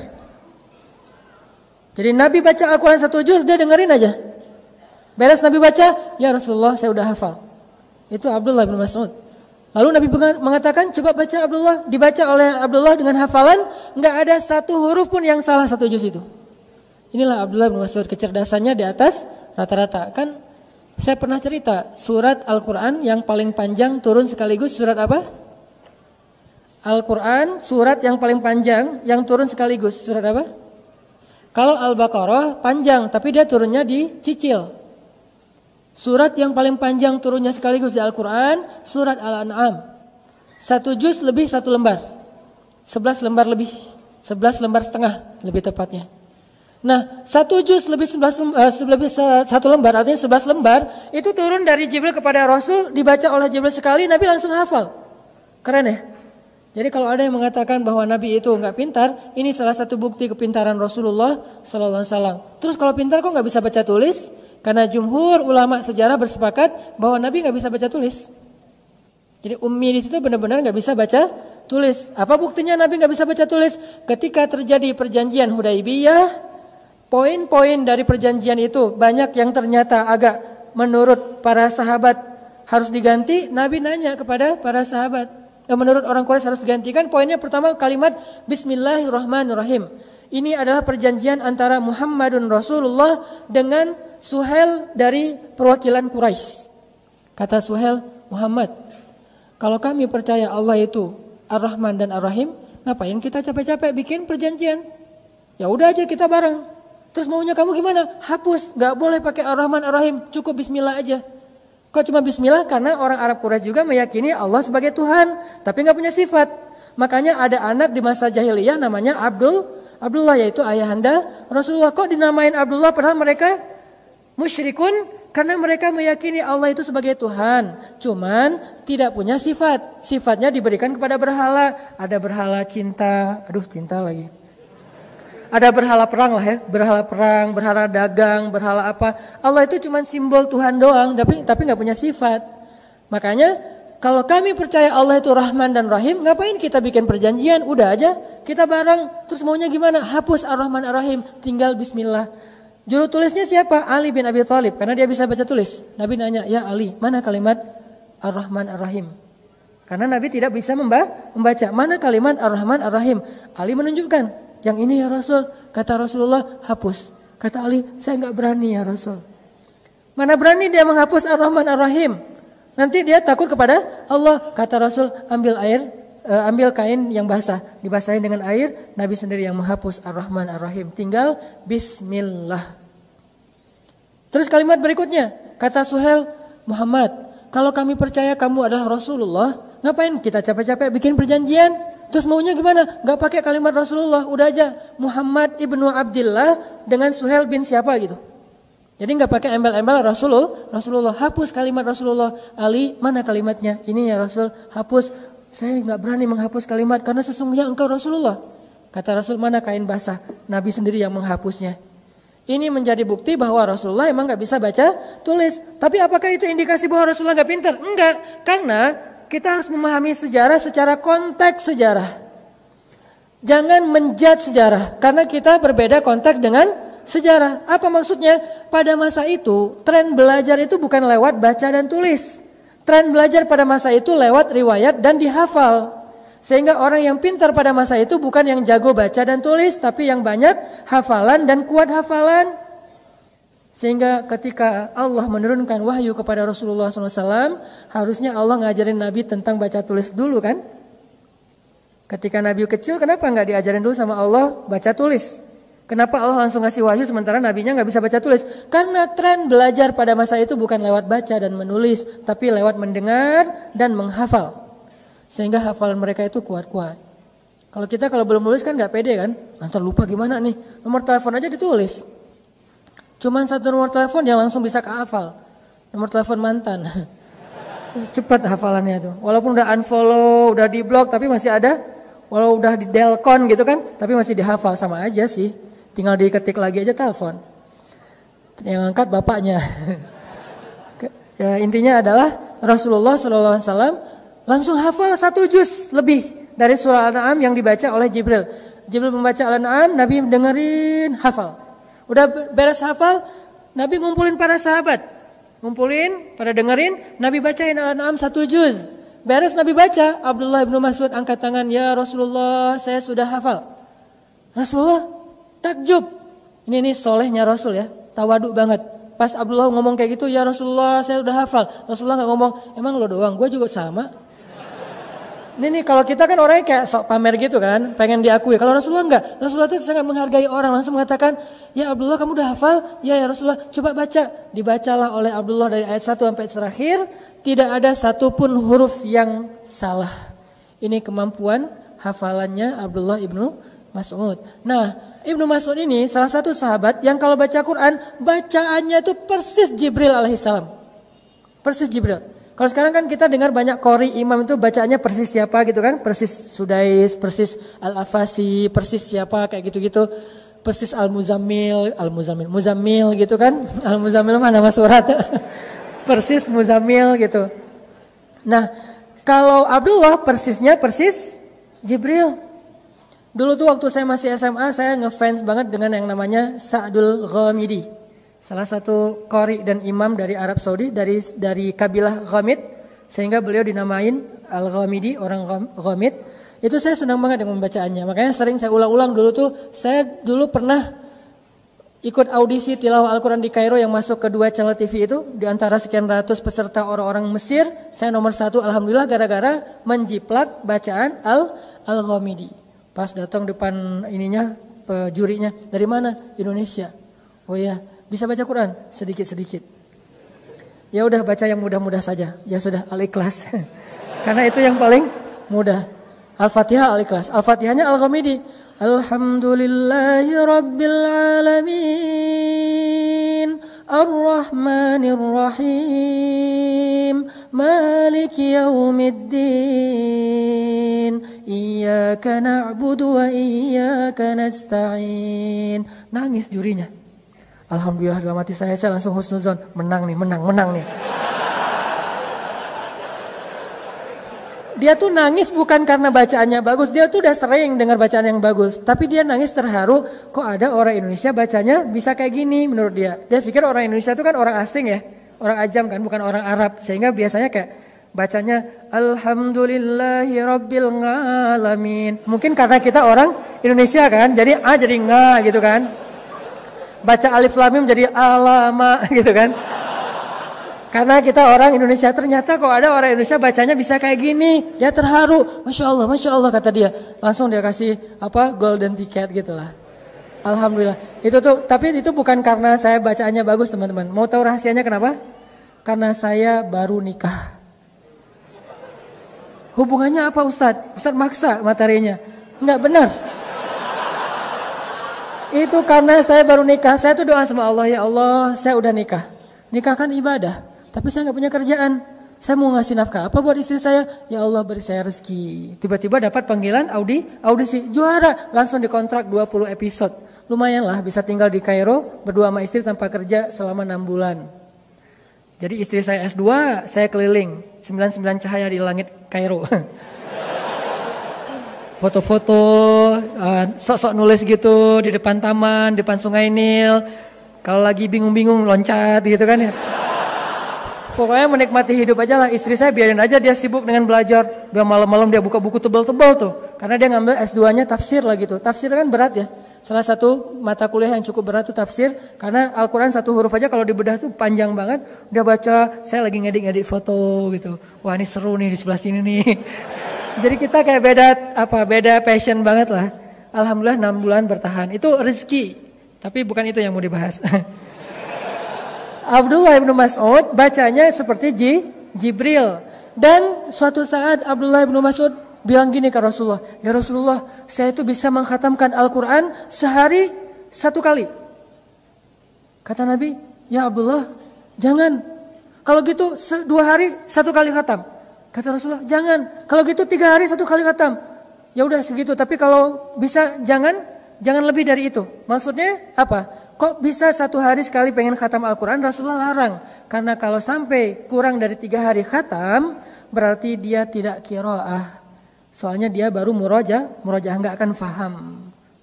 Jadi Nabi baca Al-Quran 1 juz, dia dengerin aja. Beres Nabi baca, ya Rasulullah saya udah hafal. Itu Abdullah bin Mas'ud. Lalu Nabi mengatakan, coba baca Abdullah. Dibaca oleh Abdullah dengan hafalan, nggak ada satu huruf pun yang salah 1 juz itu. Inilah Abdullah bin Mas'ud, kecerdasannya di atas rata-rata. Kan saya pernah cerita, surat Al-Quran yang paling panjang turun sekaligus surat apa? Al-Quran, surat yang paling panjang yang turun sekaligus surat apa? Kalau Al-Baqarah panjang, tapi dia turunnya dicicil. Surat yang paling panjang turunnya sekaligus di Al-Quran, surat Al-An'am. 1 juz lebih 1 lembar. 11 lembar lebih. 11 lembar setengah lebih tepatnya. Nah, 1 juz lebih 1 lembar, artinya 11 lembar, itu turun dari Jibril kepada Rasul, dibaca oleh Jibril sekali, Nabi langsung hafal. Keren ya? Jadi kalau ada yang mengatakan bahwa Nabi itu enggak pintar, ini salah satu bukti kepintaran Rasulullah SAW. Terus kalau pintar kok enggak bisa baca tulis? Karena jumhur ulama sejarah bersepakat bahwa Nabi enggak bisa baca tulis. Jadi ummi di situ benar-benar enggak bisa baca tulis. Apa buktinya Nabi enggak bisa baca tulis? Ketika terjadi perjanjian Hudaybiyah, poin-poin dari perjanjian itu banyak yang ternyata agak menurut para sahabat harus diganti. Nabi nanya kepada para sahabat, menurut orang Quraisy harus digantikan. Poinnya pertama kalimat Bismillahirrahmanirrahim. Ini adalah perjanjian antara Muhammadun Rasulullah dengan Suhail dari perwakilan Quraisy. Kata Suhail, Muhammad, kalau kami percaya Allah itu Ar-Rahman dan Ar-Rahim, ngapain kita capek-capek bikin perjanjian? Ya udah aja kita bareng. Terus maunya kamu gimana? Hapus, gak boleh pakai Ar-Rahman Ar-Rahim, cukup Bismillah aja. Kok cuma Bismillah? Karena orang Arab Quraisy juga meyakini Allah sebagai Tuhan, tapi gak punya sifat. Makanya ada anak di masa jahiliyah namanya Abdullah, yaitu ayahanda Rasulullah. Kok dinamain Abdullah padahal mereka musyrikun Karena mereka meyakini Allah itu sebagai Tuhan, cuman tidak punya sifat. Sifatnya diberikan kepada berhala. Ada berhala cinta, cinta lagi. Ada berhala perang lah ya, berhala perang, berhala dagang, berhala apa. Allah itu cuman simbol Tuhan doang, tapi nggak punya sifat. Makanya kalau kami percaya Allah itu Rahman dan Rahim, ngapain kita bikin perjanjian? Udah aja kita bareng. Terus maunya gimana? Hapus Ar-Rahman Ar-Rahim, tinggal Bismillah. Juru tulisnya siapa? Ali bin Abi Thalib, karena dia bisa baca tulis. Nabi nanya, ya Ali, mana kalimat Ar-Rahman Ar-Rahim? Karena Nabi tidak bisa membaca. Mana kalimat Ar-Rahman Ar-Rahim? Ali menunjukkan, yang ini ya Rasul. Kata Rasulullah, hapus. Kata Ali, saya nggak berani ya Rasul. Mana berani dia menghapus Ar-Rahman Ar-Rahim? Nanti dia takut kepada Allah. Kata Rasul, ambil kain yang basah, dibasahin dengan air, Nabi sendiri yang menghapus Ar-Rahman Ar-Rahim, tinggal Bismillah. Terus kalimat berikutnya, kata Suhail, Muhammad, kalau kami percaya kamu adalah Rasulullah, ngapain kita capek-capek bikin perjanjian? Terus maunya gimana? Gak pakai kalimat Rasulullah, udah aja Muhammad ibnu Abdillah dengan Suhail bin siapa gitu. Jadi gak pakai embel-embel Rasulullah, hapus kalimat Rasulullah. Ali, mana kalimatnya? Ini ya Rasul, hapus. Saya nggak berani menghapus kalimat karena sesungguhnya engkau Rasulullah. Kata Rasul, mana kain basah? Nabi sendiri yang menghapusnya. Ini menjadi bukti bahwa Rasulullah emang nggak bisa baca tulis. Tapi apakah itu indikasi bahwa Rasulullah nggak pintar? Enggak, karena kita harus memahami sejarah secara konteks sejarah. Jangan menjudge sejarah, karena kita berbeda konteks dengan sejarah. Apa maksudnya? Pada masa itu, tren belajar itu bukan lewat baca dan tulis. Tren belajar pada masa itu lewat riwayat dan dihafal. Sehingga orang yang pintar pada masa itu bukan yang jago baca dan tulis, tapi yang banyak hafalan dan kuat hafalan. Sehingga ketika Allah menurunkan wahyu kepada Rasulullah SAW, harusnya Allah ngajarin Nabi tentang baca tulis dulu kan? Ketika Nabi kecil, kenapa nggak diajarin dulu sama Allah baca tulis? Kenapa Allah langsung ngasih wahyu sementara nabinya nggak bisa baca tulis? Karena tren belajar pada masa itu bukan lewat baca dan menulis, tapi lewat mendengar dan menghafal. Sehingga hafalan mereka itu kuat-kuat. Kalau belum nulis kan nggak pede kan? Antar lupa gimana nih? Nomor telepon aja ditulis. Cuman satu nomor telepon yang langsung bisa kehafal. Nomor telepon mantan. Cepat hafalannya tuh. Walaupun udah unfollow, udah di blok, tapi masih ada. Walau udah di delcon gitu kan, tapi masih dihafal, sama aja sih. Tinggal diketik lagi aja telepon. Yang angkat bapaknya. Ya, intinya adalah Rasulullah SAW langsung hafal 1 juz lebih dari surah Al-An'am yang dibaca oleh Jibril. Jibril membaca Al-An'am, Nabi dengerin, hafal. Udah beres hafal, Nabi ngumpulin para sahabat. Ngumpulin, pada dengerin, Nabi bacain Al-An'am 1 juz. Beres Nabi baca, Abdullah bin Mas'ud angkat tangan, ya Rasulullah, saya sudah hafal. Rasulullah takjub. Ini solehnya Rasul ya, tawaduk banget. Pas Abdullah ngomong kayak gitu, ya Rasulullah, saya sudah hafal. Rasulullah nggak ngomong, emang lo doang, gue juga sama. Ini kalau kita kan orangnya kayak sok pamer gitu kan, pengen diakui. Kalau Rasulullah enggak, Rasulullah itu sangat menghargai orang, langsung mengatakan, ya Abdullah kamu udah hafal? Ya Rasulullah, coba baca. Dibacalah oleh Abdullah dari ayat 1 sampai terakhir, tidak ada satupun huruf yang salah. Ini kemampuan hafalannya Abdullah ibnu Mas'ud. Nah, Ibnu Mas'ud ini salah satu sahabat yang kalau baca Quran, bacaannya itu persis Jibril alaihissalam. Persis Jibril. Kalau sekarang kan kita dengar banyak qori imam itu bacaannya persis siapa gitu kan? Persis Sudais, persis Al-Afasi, persis siapa kayak gitu-gitu. Persis Al-Muzammil gitu kan? Al-Muzammil mana nama surat? Persis Muzammil gitu. Nah, kalau Abdullah persisnya persis Jibril. Dulu tuh waktu saya masih SMA, saya ngefans banget dengan yang namanya Sa'dul Ghamidi. Salah satu qori dan imam dari Arab Saudi, dari kabilah Ghamid, sehingga beliau dinamain Al-Ghamidi, orang Ghamid. Itu saya senang banget dengan membacaannya. Makanya sering saya ulang-ulang dulu tuh. Saya dulu pernah ikut audisi tilawah Al-Quran di Kairo yang masuk ke 2 channel TV itu. Di antara sekian ratus peserta orang-orang Mesir, saya nomor 1 alhamdulillah gara-gara menjiplak bacaan Al-Ghamidi. Pas datang depan ininya, jurinya, dari mana? Indonesia. Oh iya, bisa baca Quran? Sedikit-sedikit. Ya udah baca yang mudah-mudah saja. Ya sudah, Al-Ikhlas. Karena itu yang paling mudah. Al-Fatihah, Al-Ikhlas. Al-Fatihahnya Al-Ghamidi. Alhamdulillahi Rabbil Alamin. Ar-Rahmanir Rahim, Maliki Yaumiddin, Iyyaka na'budu wa iyyaka nasta'in. Nangis jurinya. Alhamdulillah dalam hati saya langsung husnuzon. Menang nih. Dia tuh nangis bukan karena bacaannya bagus. Dia tuh udah sering dengar bacaan yang bagus. Tapi dia nangis terharu. Kok ada orang Indonesia bacanya bisa kayak gini menurut dia. Dia pikir orang Indonesia itu kan orang asing ya. Orang ajam kan, bukan orang Arab. Sehingga biasanya kayak bacanya Alhamdulillahi Rabbil Alamin. Mungkin karena kita orang Indonesia kan. Jadi A jadi nga gitu kan. Baca alif lam mim jadi alama gitu kan. Karena kita orang Indonesia, ternyata kok ada orang Indonesia bacanya bisa kayak gini. Dia terharu, Masya Allah kata dia. Langsung dia kasih golden ticket gitu lah. Alhamdulillah. Tapi itu bukan karena saya bacaannya bagus teman-teman. Mau tahu rahasianya kenapa? Karena saya baru nikah. Hubungannya apa Ustadz? Ustadz maksa materinya. Enggak benar. Itu karena saya baru nikah. Saya tuh doa sama Allah, ya Allah saya udah nikah. Nikah kan ibadah. Tapi saya nggak punya kerjaan. Saya mau ngasih nafkah apa buat istri saya? Ya Allah beri saya rezeki. Tiba-tiba dapat panggilan audisi. Juara. Langsung dikontrak 20 episode. Lumayan lah bisa tinggal di Kairo. Berdua sama istri tanpa kerja selama 6 bulan. Jadi istri saya S2. Saya keliling. 99 cahaya di langit Kairo. Foto-foto. Sok-sok nulis gitu. Di depan taman. Depan sungai Nil. Kalau lagi bingung-bingung loncat gitu kan ya. Pokoknya menikmati hidup aja lah. Istri saya biarin aja dia sibuk dengan belajar. Udah malam-malam dia buka buku tebal-tebal tuh. Karena dia ngambil S2-nya tafsir lah gitu. Tafsir kan berat ya. Salah satu mata kuliah yang cukup berat tuh tafsir. Karena Al-Quran satu huruf aja kalau dibedah tuh panjang banget. Udah baca, saya lagi ngedit-ngedit foto gitu. Wah ini seru nih di sebelah sini nih. Jadi kita kayak beda passion banget lah. Alhamdulillah 6 bulan bertahan. Itu rezeki. Tapi bukan itu yang mau dibahas. Abdullah bin Mas'ud bacanya seperti Jibril. Dan suatu saat Abdullah bin Mas'ud bilang gini ke Rasulullah. Ya Rasulullah, saya itu bisa mengkhatamkan Al-Quran sehari 1 kali. Kata Nabi, ya Abdullah, jangan. Kalau gitu 2 hari 1 kali khatam. Kata Rasulullah, jangan. Kalau gitu 3 hari 1 kali khatam. Ya udah segitu. Tapi kalau bisa jangan lebih dari itu. Maksudnya apa? Kok bisa 1 hari sekali pengen khatam Al-Quran? Rasulullah larang. Karena kalau sampai kurang dari 3 hari khatam, berarti dia tidak qiraah. Soalnya dia baru murojaah nggak akan faham.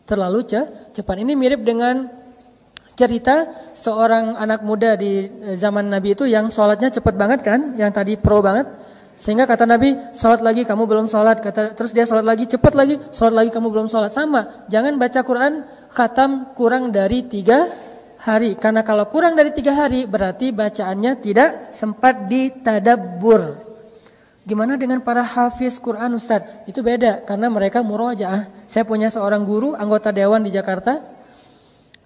Terlalu cepat. Ini mirip dengan cerita seorang anak muda di zaman Nabi itu yang sholatnya cepat banget kan? Yang tadi pro banget. Sehingga kata Nabi, sholat lagi kamu belum sholat. Terus dia sholat lagi, cepat lagi, sholat lagi kamu belum sholat. Sama, jangan baca Quran khatam kurang dari 3 hari. Karena kalau kurang dari 3 hari berarti bacaannya tidak sempat ditadabbur. Gimana dengan para hafiz Quran Ustadz? Itu beda karena mereka murojaah. Saya punya seorang guru anggota dewan di Jakarta.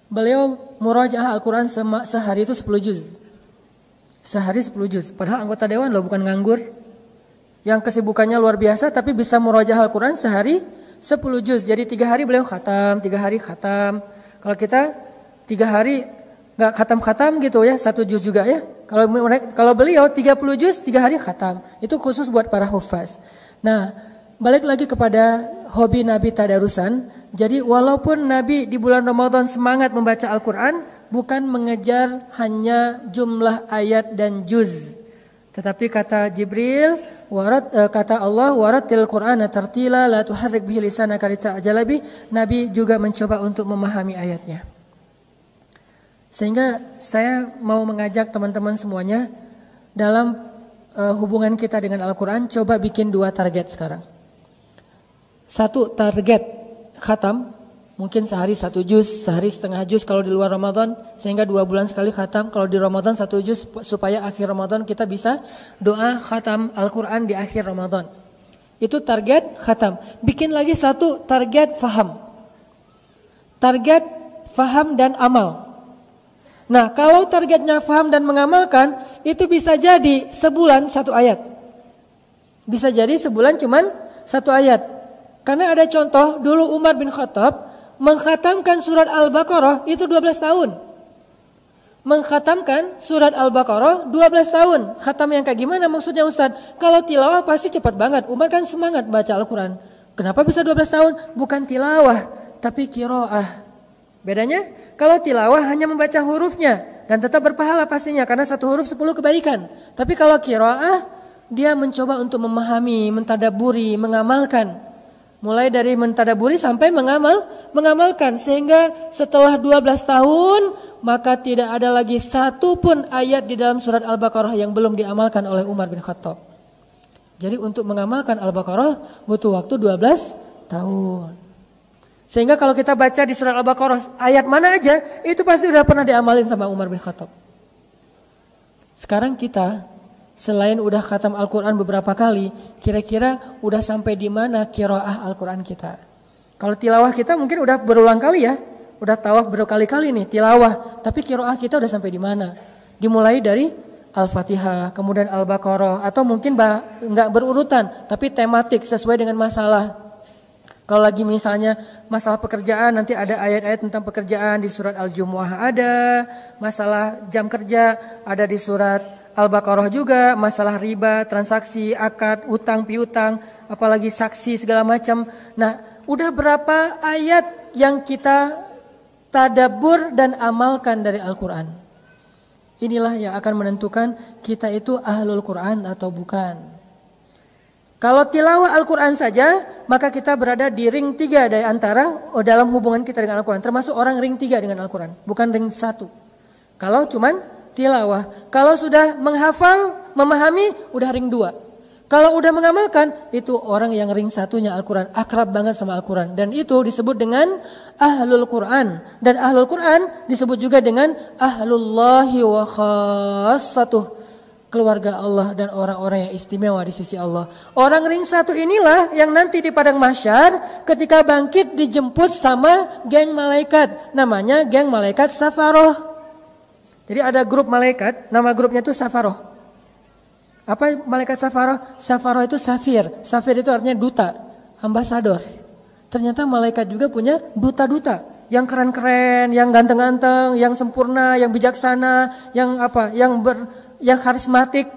Beliau murojaah Al-Quran sehari itu 10 juz. Sehari 10 juz. Padahal anggota dewan loh, bukan nganggur. Yang kesibukannya luar biasa tapi bisa murojaah Al-Quran sehari 10 juz. Jadi 3 hari beliau khatam, 3 hari khatam. Kalau kita 3 hari gak khatam-khatam gitu ya, 1 juz juga ya. Kalau beliau 30 juz 3 hari khatam. Itu khusus buat para hufaz. Nah, balik lagi kepada hobi Nabi tadarusan. Jadi walaupun Nabi di bulan Ramadan semangat membaca Al-Quran, bukan mengejar hanya jumlah ayat dan juz. Tetapi kata Jibril, kata Allah, waratil Qur'ana tartila la tuharrik bihi lisanaka lita'jala bih. Nabi juga mencoba untuk memahami ayatnya. Sehingga saya mau mengajak teman-teman semuanya dalam hubungan kita dengan Al-Quran, coba bikin 2 target sekarang. 1 target khatam, mungkin sehari 1 juz, sehari setengah juz kalau di luar Ramadan, sehingga 2 bulan sekali khatam. Kalau di Ramadan 1 juz, supaya akhir Ramadan kita bisa doa khatam Al-Quran di akhir Ramadan. Itu target khatam. Bikin lagi 1 target faham. Target faham dan amal. Nah, kalau targetnya faham dan mengamalkan, itu bisa jadi sebulan 1 ayat. Bisa jadi sebulan cuman 1 ayat. Karena ada contoh, dulu Umar bin Khattab mengkhatamkan surat Al-Baqarah itu 12 tahun. mengkhatamkan surat Al-Baqarah 12 tahun. Khatam yang kayak gimana maksudnya Ustaz? Kalau tilawah pasti cepat banget. Umar kan semangat baca Al-Quran. Kenapa bisa 12 tahun? Bukan tilawah, tapi qiraah. Bedanya, kalau tilawah hanya membaca hurufnya dan tetap berpahala pastinya karena satu huruf 10 kebaikan. Tapi kalau qiraah, dia mencoba untuk memahami, mentadaburi, mengamalkan. Mulai dari mentadaburi sampai mengamalkan. Sehingga setelah 12 tahun, maka tidak ada lagi satu pun ayat di dalam surat Al-Baqarah yang belum diamalkan oleh Umar bin Khattab. Jadi untuk mengamalkan Al-Baqarah butuh waktu 12 tahun. Sehingga kalau kita baca di surat Al-Baqarah ayat mana aja, itu pasti sudah pernah diamalin sama Umar bin Khattab. Sekarang kita selain udah khatam Al-Quran beberapa kali, kira-kira udah sampai di mana qiraah Al-Quran kita? Kalau tilawah kita mungkin udah berulang kali ya. Udah tawaf berkali-kali nih tilawah, tapi qiraah kita udah sampai di mana? Dimulai dari Al-Fatihah, kemudian Al-Baqarah, atau mungkin enggak berurutan, tapi tematik sesuai dengan masalah. Kalau lagi misalnya masalah pekerjaan, nanti ada ayat-ayat tentang pekerjaan di surat Al-Jumu'ah ada, masalah jam kerja ada di surat Al-Baqarah juga, masalah riba, transaksi, akad, utang, piutang, apalagi saksi segala macam. Nah, udah berapa ayat yang kita tadabbur dan amalkan dari Al-Quran? Inilah yang akan menentukan kita itu ahlul Quran atau bukan. Kalau tilawah Al-Quran saja, maka kita berada di ring 3 dari antara dalam hubungan kita dengan Al-Quran. Termasuk orang ring 3 dengan Al-Quran, bukan ring 1. Kalau cuman tilawah. Kalau sudah menghafal, memahami, udah ring 2. Kalau udah mengamalkan, itu orang yang ring 1-nya Al-Quran, akrab banget sama Al-Quran. Dan itu disebut dengan ahlul Quran. Dan ahlul Quran disebut juga dengan ahlullahi wa khassatuh, keluarga Allah dan orang-orang yang istimewa di sisi Allah. Orang ring 1 inilah yang nanti di padang mahsyar ketika bangkit dijemput sama geng malaikat. Namanya geng malaikat Safaroh. Jadi ada grup malaikat, nama grupnya itu Safaroh. Apa malaikat Safaroh? Safaroh itu safir. Safir itu artinya duta, ambasador. Ternyata malaikat juga punya duta-duta yang keren-keren, yang ganteng-ganteng, yang sempurna, yang bijaksana, yang karismatik.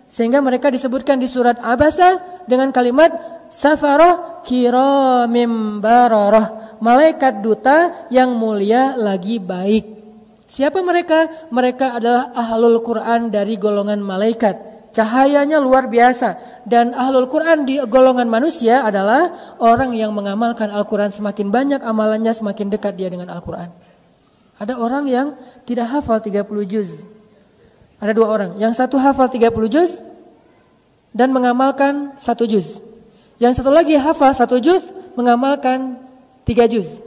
Sehingga mereka disebutkan di surat Abasa dengan kalimat Safaroh kiramim bararah. Malaikat duta yang mulia lagi baik. Siapa mereka? Mereka adalah ahlul Quran dari golongan malaikat. Cahayanya luar biasa. Dan ahlul Quran di golongan manusia adalah orang yang mengamalkan Al-Quran. Semakin banyak amalannya, semakin dekat dia dengan Al-Quran. Ada orang yang tidak hafal 30 juz. Ada 2 orang. Yang satu hafal 30 juz dan mengamalkan 1 juz. Yang satu lagi hafal 1 juz, mengamalkan 3 juz.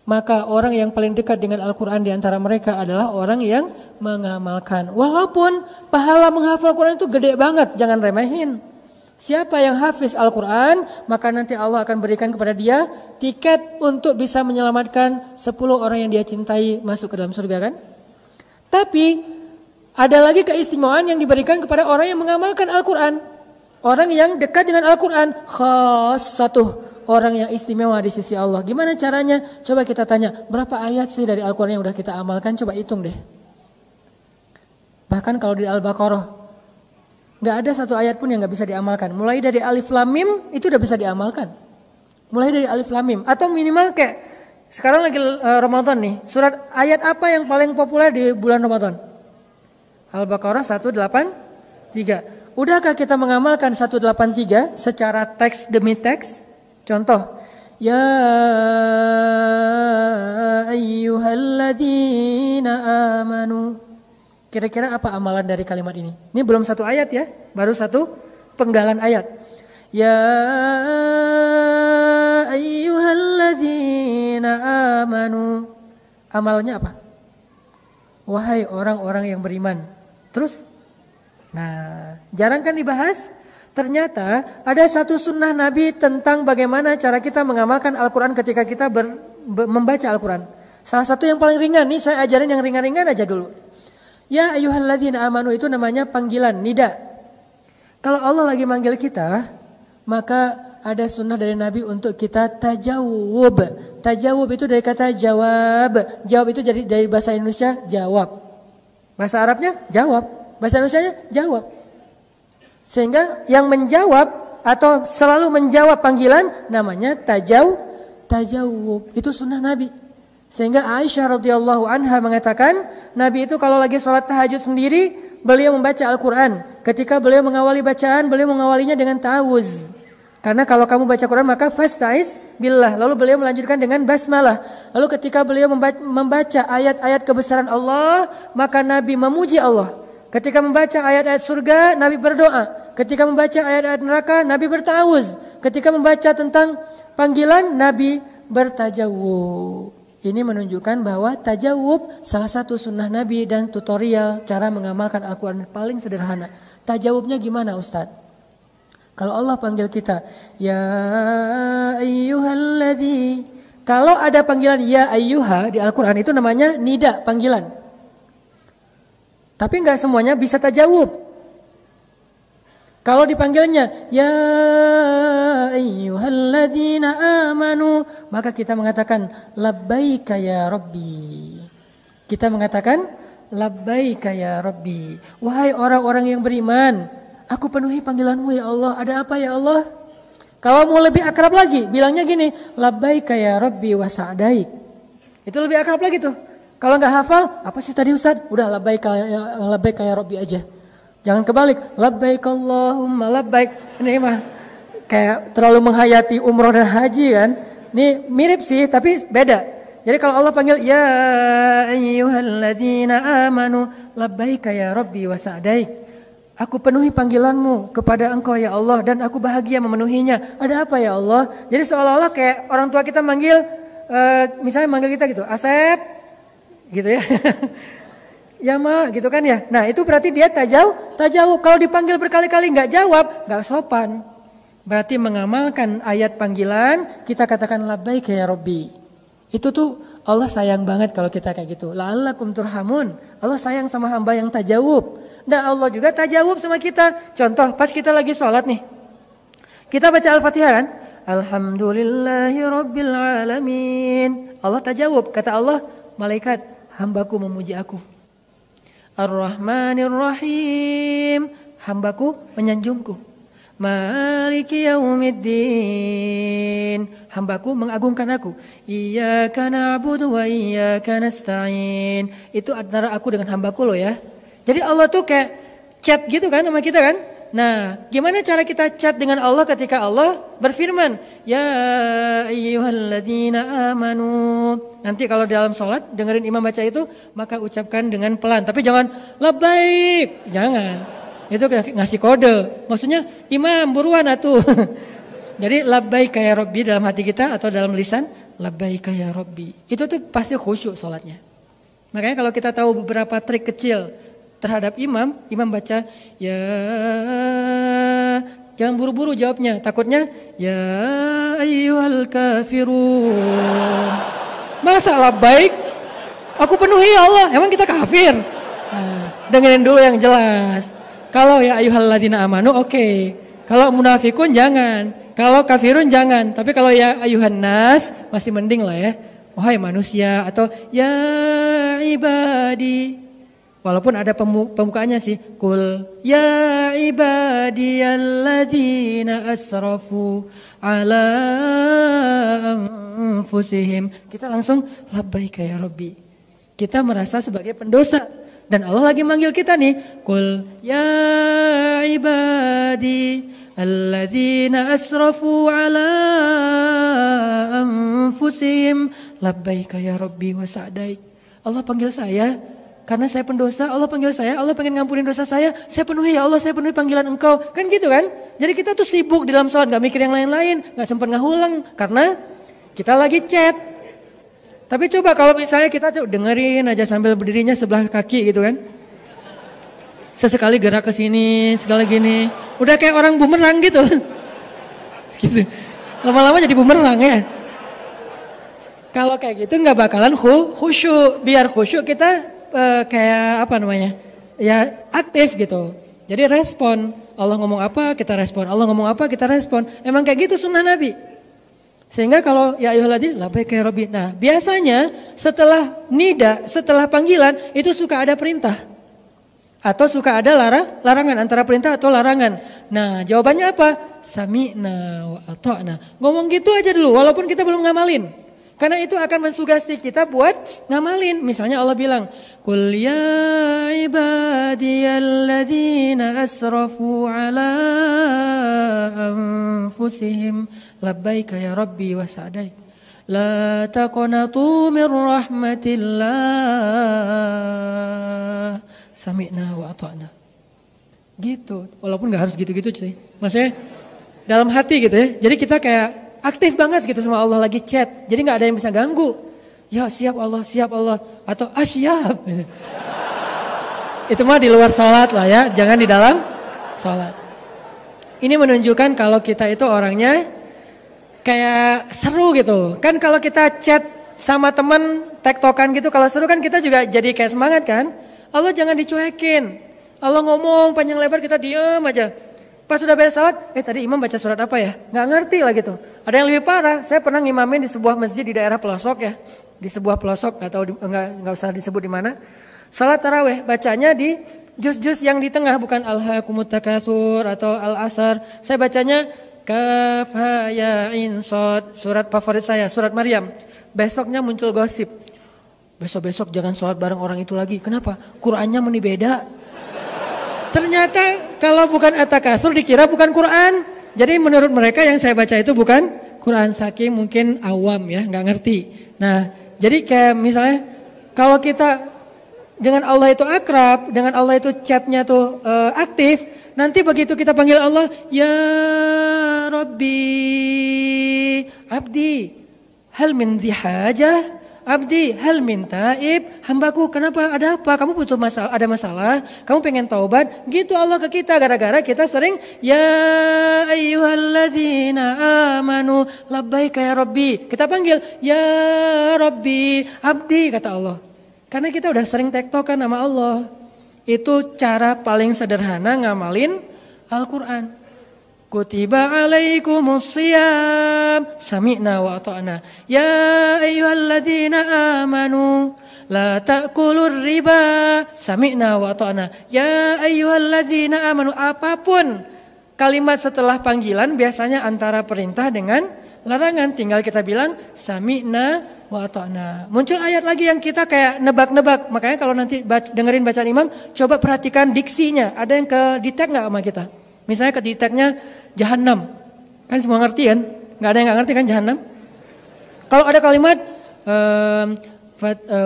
Maka orang yang paling dekat dengan Al-Quran di antara mereka adalah orang yang mengamalkan. Walaupun pahala menghafal Al-Quran itu gede banget, jangan remehin. Siapa yang hafiz Al-Quran, maka nanti Allah akan berikan kepada dia tiket untuk bisa menyelamatkan 10 orang yang dia cintai masuk ke dalam surga kan. Tapi ada lagi keistimewaan yang diberikan kepada orang yang mengamalkan Al-Quran. Orang yang dekat dengan Al-Quran, khassatuh. Orang yang istimewa di sisi Allah. Gimana caranya? Coba kita tanya, berapa ayat sih dari Al-Quran yang udah kita amalkan? Coba hitung deh. Bahkan kalau di Al-Baqarah, gak ada satu ayat pun yang gak bisa diamalkan. Mulai dari Alif Lam Mim, itu udah bisa diamalkan. Mulai dari Alif Lam Mim. Atau minimal kayak, sekarang lagi Ramadan nih. Surat ayat apa yang paling populer di bulan Ramadan? Al-Baqarah 183. Udahkah kita mengamalkan 183 secara teks demi teks? Contoh, ya ayyuhalladzina amanu. Kira-kira apa amalan dari kalimat ini? Ini belum satu ayat ya, baru satu penggalan ayat. Ya ayyuhalladzina amanu. Amalnya apa? Wahai orang-orang yang beriman. Terus? Nah, jarang kan dibahas? Ternyata ada satu sunnah Nabi tentang bagaimana cara kita mengamalkan Al-Quran ketika kita membaca Al-Quran. Salah satu yang paling ringan nih, saya ajarin yang ringan-ringan aja dulu. Ya ayyuhalladzina amanu itu namanya panggilan, nida. Kalau Allah lagi manggil kita, maka ada sunnah dari Nabi untuk kita tajawub. Tajawub itu dari kata jawab. Jawab itu dari bahasa Indonesia jawab. Bahasa Arabnya jawab, bahasa Indonesianya jawab. Sehingga yang menjawab atau selalu menjawab panggilan namanya tajawub. Itu sunnah Nabi. Sehingga Aisyah radhiyallahu anha mengatakan, Nabi itu kalau lagi sholat tahajud sendiri, beliau membaca Al-Quran. Ketika beliau mengawali bacaan, beliau mengawalinya dengan ta'awuz. Karena kalau kamu baca Quran maka fasta'iz billah. Lalu beliau melanjutkan dengan basmalah. Lalu ketika beliau membaca ayat-ayat kebesaran Allah, maka Nabi memuji Allah. Ketika membaca ayat-ayat surga, Nabi berdoa. Ketika membaca ayat-ayat neraka, Nabi berta'awuz. Ketika membaca tentang panggilan, Nabi bertajawub. Ini menunjukkan bahwa tajawub salah satu sunnah Nabi dan tutorial cara mengamalkan Al-Quran paling sederhana. Tajawubnya gimana Ustadz? Kalau Allah panggil kita, ya ayyuhalladzi. Kalau ada panggilan ya ayyuha di Al-Quran itu namanya nida, panggilan. Tapi enggak semuanya bisa tajawub. Kalau dipanggilnya ya ayyuhalladzina amanu, maka kita mengatakan labbaika ya rabbi. Kita mengatakan labbaika ya rabbi. Wahai orang-orang yang beriman, aku penuhi panggilanmu ya Allah. Ada apa ya Allah? Kalau mau lebih akrab lagi, bilangnya gini, labbaika ya rabbi wa sa'daik. Itu lebih akrab lagi tuh. Kalau nggak hafal, apa sih tadi Ustaz? Udah labbaika ya rabbi aja. Jangan kebalik, labbaik Allahumma labbaik. Ini mah kayak terlalu menghayati umroh dan haji kan. Ini mirip sih, tapi beda. Jadi kalau Allah panggil ya ayyuhalladzina amanu labbaika ya rabbi wa sa'daik. Aku penuhi panggilanmu kepada engkau ya Allah dan aku bahagia memenuhinya. Ada apa ya Allah? Jadi seolah-olah kayak orang tua kita manggil, misalnya manggil kita gitu, Asep, gitu ya. Ya ma, gitu kan ya. Nah itu berarti dia tajawub. Kalau dipanggil berkali-kali nggak jawab, nggak sopan. Berarti mengamalkan ayat panggilan, kita katakan labbaik ya Rabbi. Itu tuh Allah sayang banget kalau kita kayak gitu. La'allakum turhamun. Allah sayang sama hamba yang tajawub. Dan Allah juga tajawub sama kita. Contoh pas kita lagi sholat nih. Kita baca Al-Fatihah kan. Alhamdulillahi Rabbil Alamin. Allah tajawub. Kata Allah, malaikat hambaku memuji aku. Ar-Rahmanir Rahim. Hambaku menyanjungku. Maliki yaumiddin. Hambaku mengagungkan aku. Iyyaka na'budu wa iyyaka nasta'in. Itu antara aku dengan hambaku loh ya. Jadi Allah tuh kayak chat gitu kan sama kita kan. Nah gimana cara kita chat dengan Allah ketika Allah berfirman. Ya ayyuhalladzina amanu. Nanti kalau dalam sholat dengerin imam baca itu. Maka ucapkan dengan pelan. Tapi jangan labbaik. Jangan. Itu ngasih kode. Maksudnya imam buruan atuh. Jadi labbaik ya Rabbi dalam hati kita atau dalam lisan labbaik ya Rabbi. Itu tuh pasti khusyuk sholatnya. Makanya kalau kita tahu beberapa trik kecil terhadap imam baca ya, jangan buru-buru jawabnya. Takutnya ya ayyuhal kafirun. Masa labbaik? Aku penuhi ya Allah. Emang kita kafir? Nah, dengerin dulu yang jelas. Kalau ya ayyuhalladzina amanu oke. Kalau munafikun jangan. Kalau kafirun jangan. Tapi kalau ya ayyuhan nas masih mending lah ya. Wahai manusia atau ya ibadi. Walaupun ada pembukaannya sih. Qul ya ibadiyalladzina asrafu ala anfusihim. Kita langsung labbaika ya Rabbi. Kita merasa sebagai pendosa. Dan Allah lagi manggil kita nih. Qul ya ibadi alladzina asrafu ala anfusihim labbaika ya Rabbi wa sa'daik. Allah panggil saya karena saya pendosa. Allah panggil saya, Allah pengen ngampunin dosa saya penuhi ya Allah, saya penuhi panggilan engkau. Kan gitu kan. Jadi kita tuh sibuk di dalam sholat, gak mikir yang lain-lain, gak sempat ngahulang karena kita lagi chat. Tapi coba kalau misalnya kita dengerin aja sambil berdirinya sebelah kaki gitu kan. Sesekali gerak ke sini, sekali gini. Udah kayak orang bumerang gitu. Gitu. Lama-lama jadi bumerang ya. Kalau kayak gitu nggak bakalan khusyuk. Biar khusyuk kita kayak apa namanya? Ya aktif gitu. Jadi respon. Allah ngomong apa kita respon. Allah ngomong apa kita respon. Emang kayak gitu sunnah Nabi. Sehingga kalau ya ayyuhalladzina labbaik ya Rabbi. Nah, biasanya setelah nida, setelah panggilan itu suka ada perintah. Atau suka ada larangan antara perintah atau larangan. Nah, jawabannya apa? Sami'na wa ata'na. Ngomong gitu aja dulu walaupun kita belum ngamalin. Karena itu akan mensugesti kita buat ngamalin. Misalnya Allah bilang, "Qul ya ibadiyalladzina asrafu ala anfusihim labbaika ya rabbi wa sa'daik. La taqnatu min rahmatillah. Sami'na wa ata'na." Gitu. Walaupun gak harus gitu-gitu sih. Maksudnya dalam hati gitu ya. Jadi kita kayak aktif banget gitu sama Allah lagi chat. Jadi gak ada yang bisa ganggu. Ya siap Allah, siap Allah. Atau siap. Itu mah di luar sholat lah ya. Jangan di dalam sholat. Ini menunjukkan kalau kita itu orangnya kayak seru gitu. Kan kalau kita chat sama teman, tektokan gitu. Kalau seru kan kita juga jadi kayak semangat kan. Allah jangan dicuekin. Allah ngomong panjang lebar kita diem aja. Pas sudah beres salat, tadi imam baca surat apa ya? Nggak ngerti lah gitu. Ada yang lebih parah. Saya pernah ngimamin di sebuah masjid di daerah pelosok ya, di sebuah pelosok, nggak tahu nggak usah disebut di mana. Salat taraweh bacanya di juz-juz yang di tengah, bukan Alhaakumut Takatsur atau Al-Asr. Saya bacanya Kaf Ha Ya Ain Shad, surat favorit saya, surat Maryam. Besoknya muncul gosip. Besok-besok jangan sholat bareng orang itu lagi. Kenapa? Qurannya meni beda. Ternyata kalau bukan At-Takatsur dikira bukan Quran. Jadi menurut mereka yang saya baca itu bukan Quran, saking mungkin awam ya, nggak ngerti. Nah, jadi kayak misalnya kalau kita dengan Allah itu akrab, dengan Allah itu chatnya tuh aktif, nanti begitu kita panggil Allah, ya Rabbi, Abdi, hal min dhihajah. Abdi, hal min taib, hambaku kenapa, ada apa, kamu butuh masalah, ada masalah, kamu pengen taubat, gitu Allah ke kita, gara-gara kita sering, ya ayyuhalladzina amanu, labbaika ya Rabbi, kita panggil, ya Rabbi, Abdi, kata Allah, karena kita udah sering tektokan nama Allah, itu cara paling sederhana ngamalin Al-Quran. Kutiba alaikumus shiyam, sami'na wa ata'na. Ya ayyuhalladzina amanu, la ta'kulur riba, sami'na wa ata'na. Ya ayyuhalladzina amanu, apapun kalimat setelah panggilan biasanya antara perintah dengan larangan. Tinggal kita bilang sami'na wa ata'na. Muncul ayat lagi yang kita kayak nebak-nebak. Makanya kalau nanti dengerin bacaan imam, coba perhatikan diksinya. Ada yang ke detect gak sama kita? Misalnya kedeteknya Jahannam, kan semua ngerti kan? Nggak ada yang nggak ngerti kan Jahannam? Kalau ada kalimat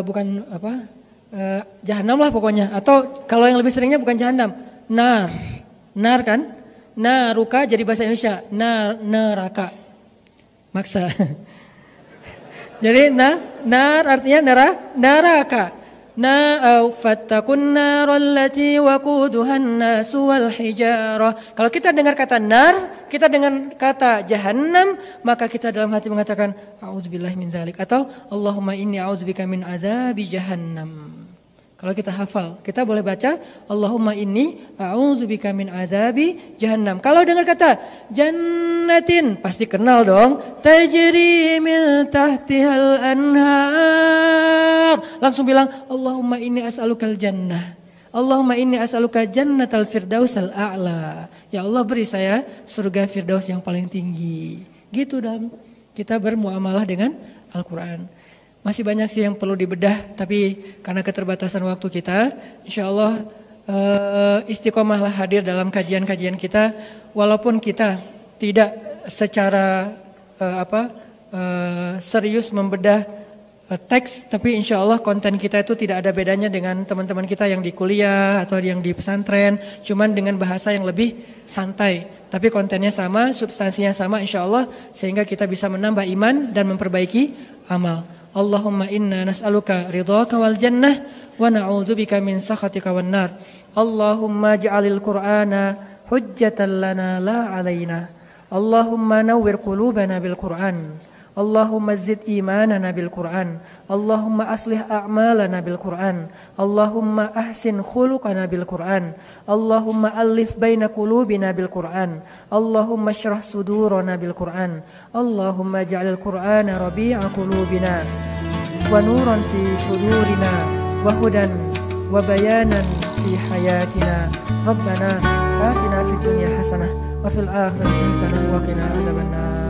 bukan apa Jahannam lah pokoknya. Atau kalau yang lebih seringnya bukan Jahannam, nar kan? Naruka jadi bahasa Indonesia, neraka, maksa. Jadi nar artinya neraka. Fattakun narallati waquduhan nasu wal hijarah. Kalau kita dengar kata nar, kita dengar kata jahannam, maka kita dalam hati mengatakan a'udzubillahi min dzalik atau Allahumma inni a'udzubika min azabi jahannam. Kalau kita hafal, kita boleh baca Allahumma inni a'udzubika min azabi jahannam. Kalau dengar kata jannatin, pasti kenal dong. Tajri min tahtihal anhar. Langsung bilang Allahumma inni as'alukal jannah. Allahumma inni as'aluka jannatal firdausal a'la. Ya Allah, beri saya surga firdaus yang paling tinggi. Gitu dalam kita bermuamalah dengan Al-Quran. Masih banyak sih yang perlu dibedah, tapi karena keterbatasan waktu kita, insya Allah istiqomahlah hadir dalam kajian-kajian kita, walaupun kita tidak secara serius membedah teks, tapi insya Allah konten kita itu tidak ada bedanya dengan teman-teman kita yang di kuliah atau yang di pesantren, cuman dengan bahasa yang lebih santai, tapi kontennya sama, substansinya sama insya Allah, sehingga kita bisa menambah iman dan memperbaiki amal. Allahumma inna nas'aluka ridhaka wal jannah wa na'udzubika min sakhatika wan nar. Allahumma ij'alil Qur'ana hujjatan lana la 'alaina. Allahumma nawwir qulubana bil Qur'an. Allahumma zid imanana bil Qur'an. Allahumma aslih a'malana bil Qur'an. Allahumma ahsin khuluqana bil Qur'an. Allahumma alif baina qulubina bil Qur'an. Allahumma shrah sudurana bil Qur'an. Allahumma ja'alil Qur'ana rabi'a qulubina wa nuran fi sudurina wa hudan وبيانا في حياتنا. ربنا آتنا في الدنيا حسنة وفي الآخرة حسنة وقنا عذاب النار.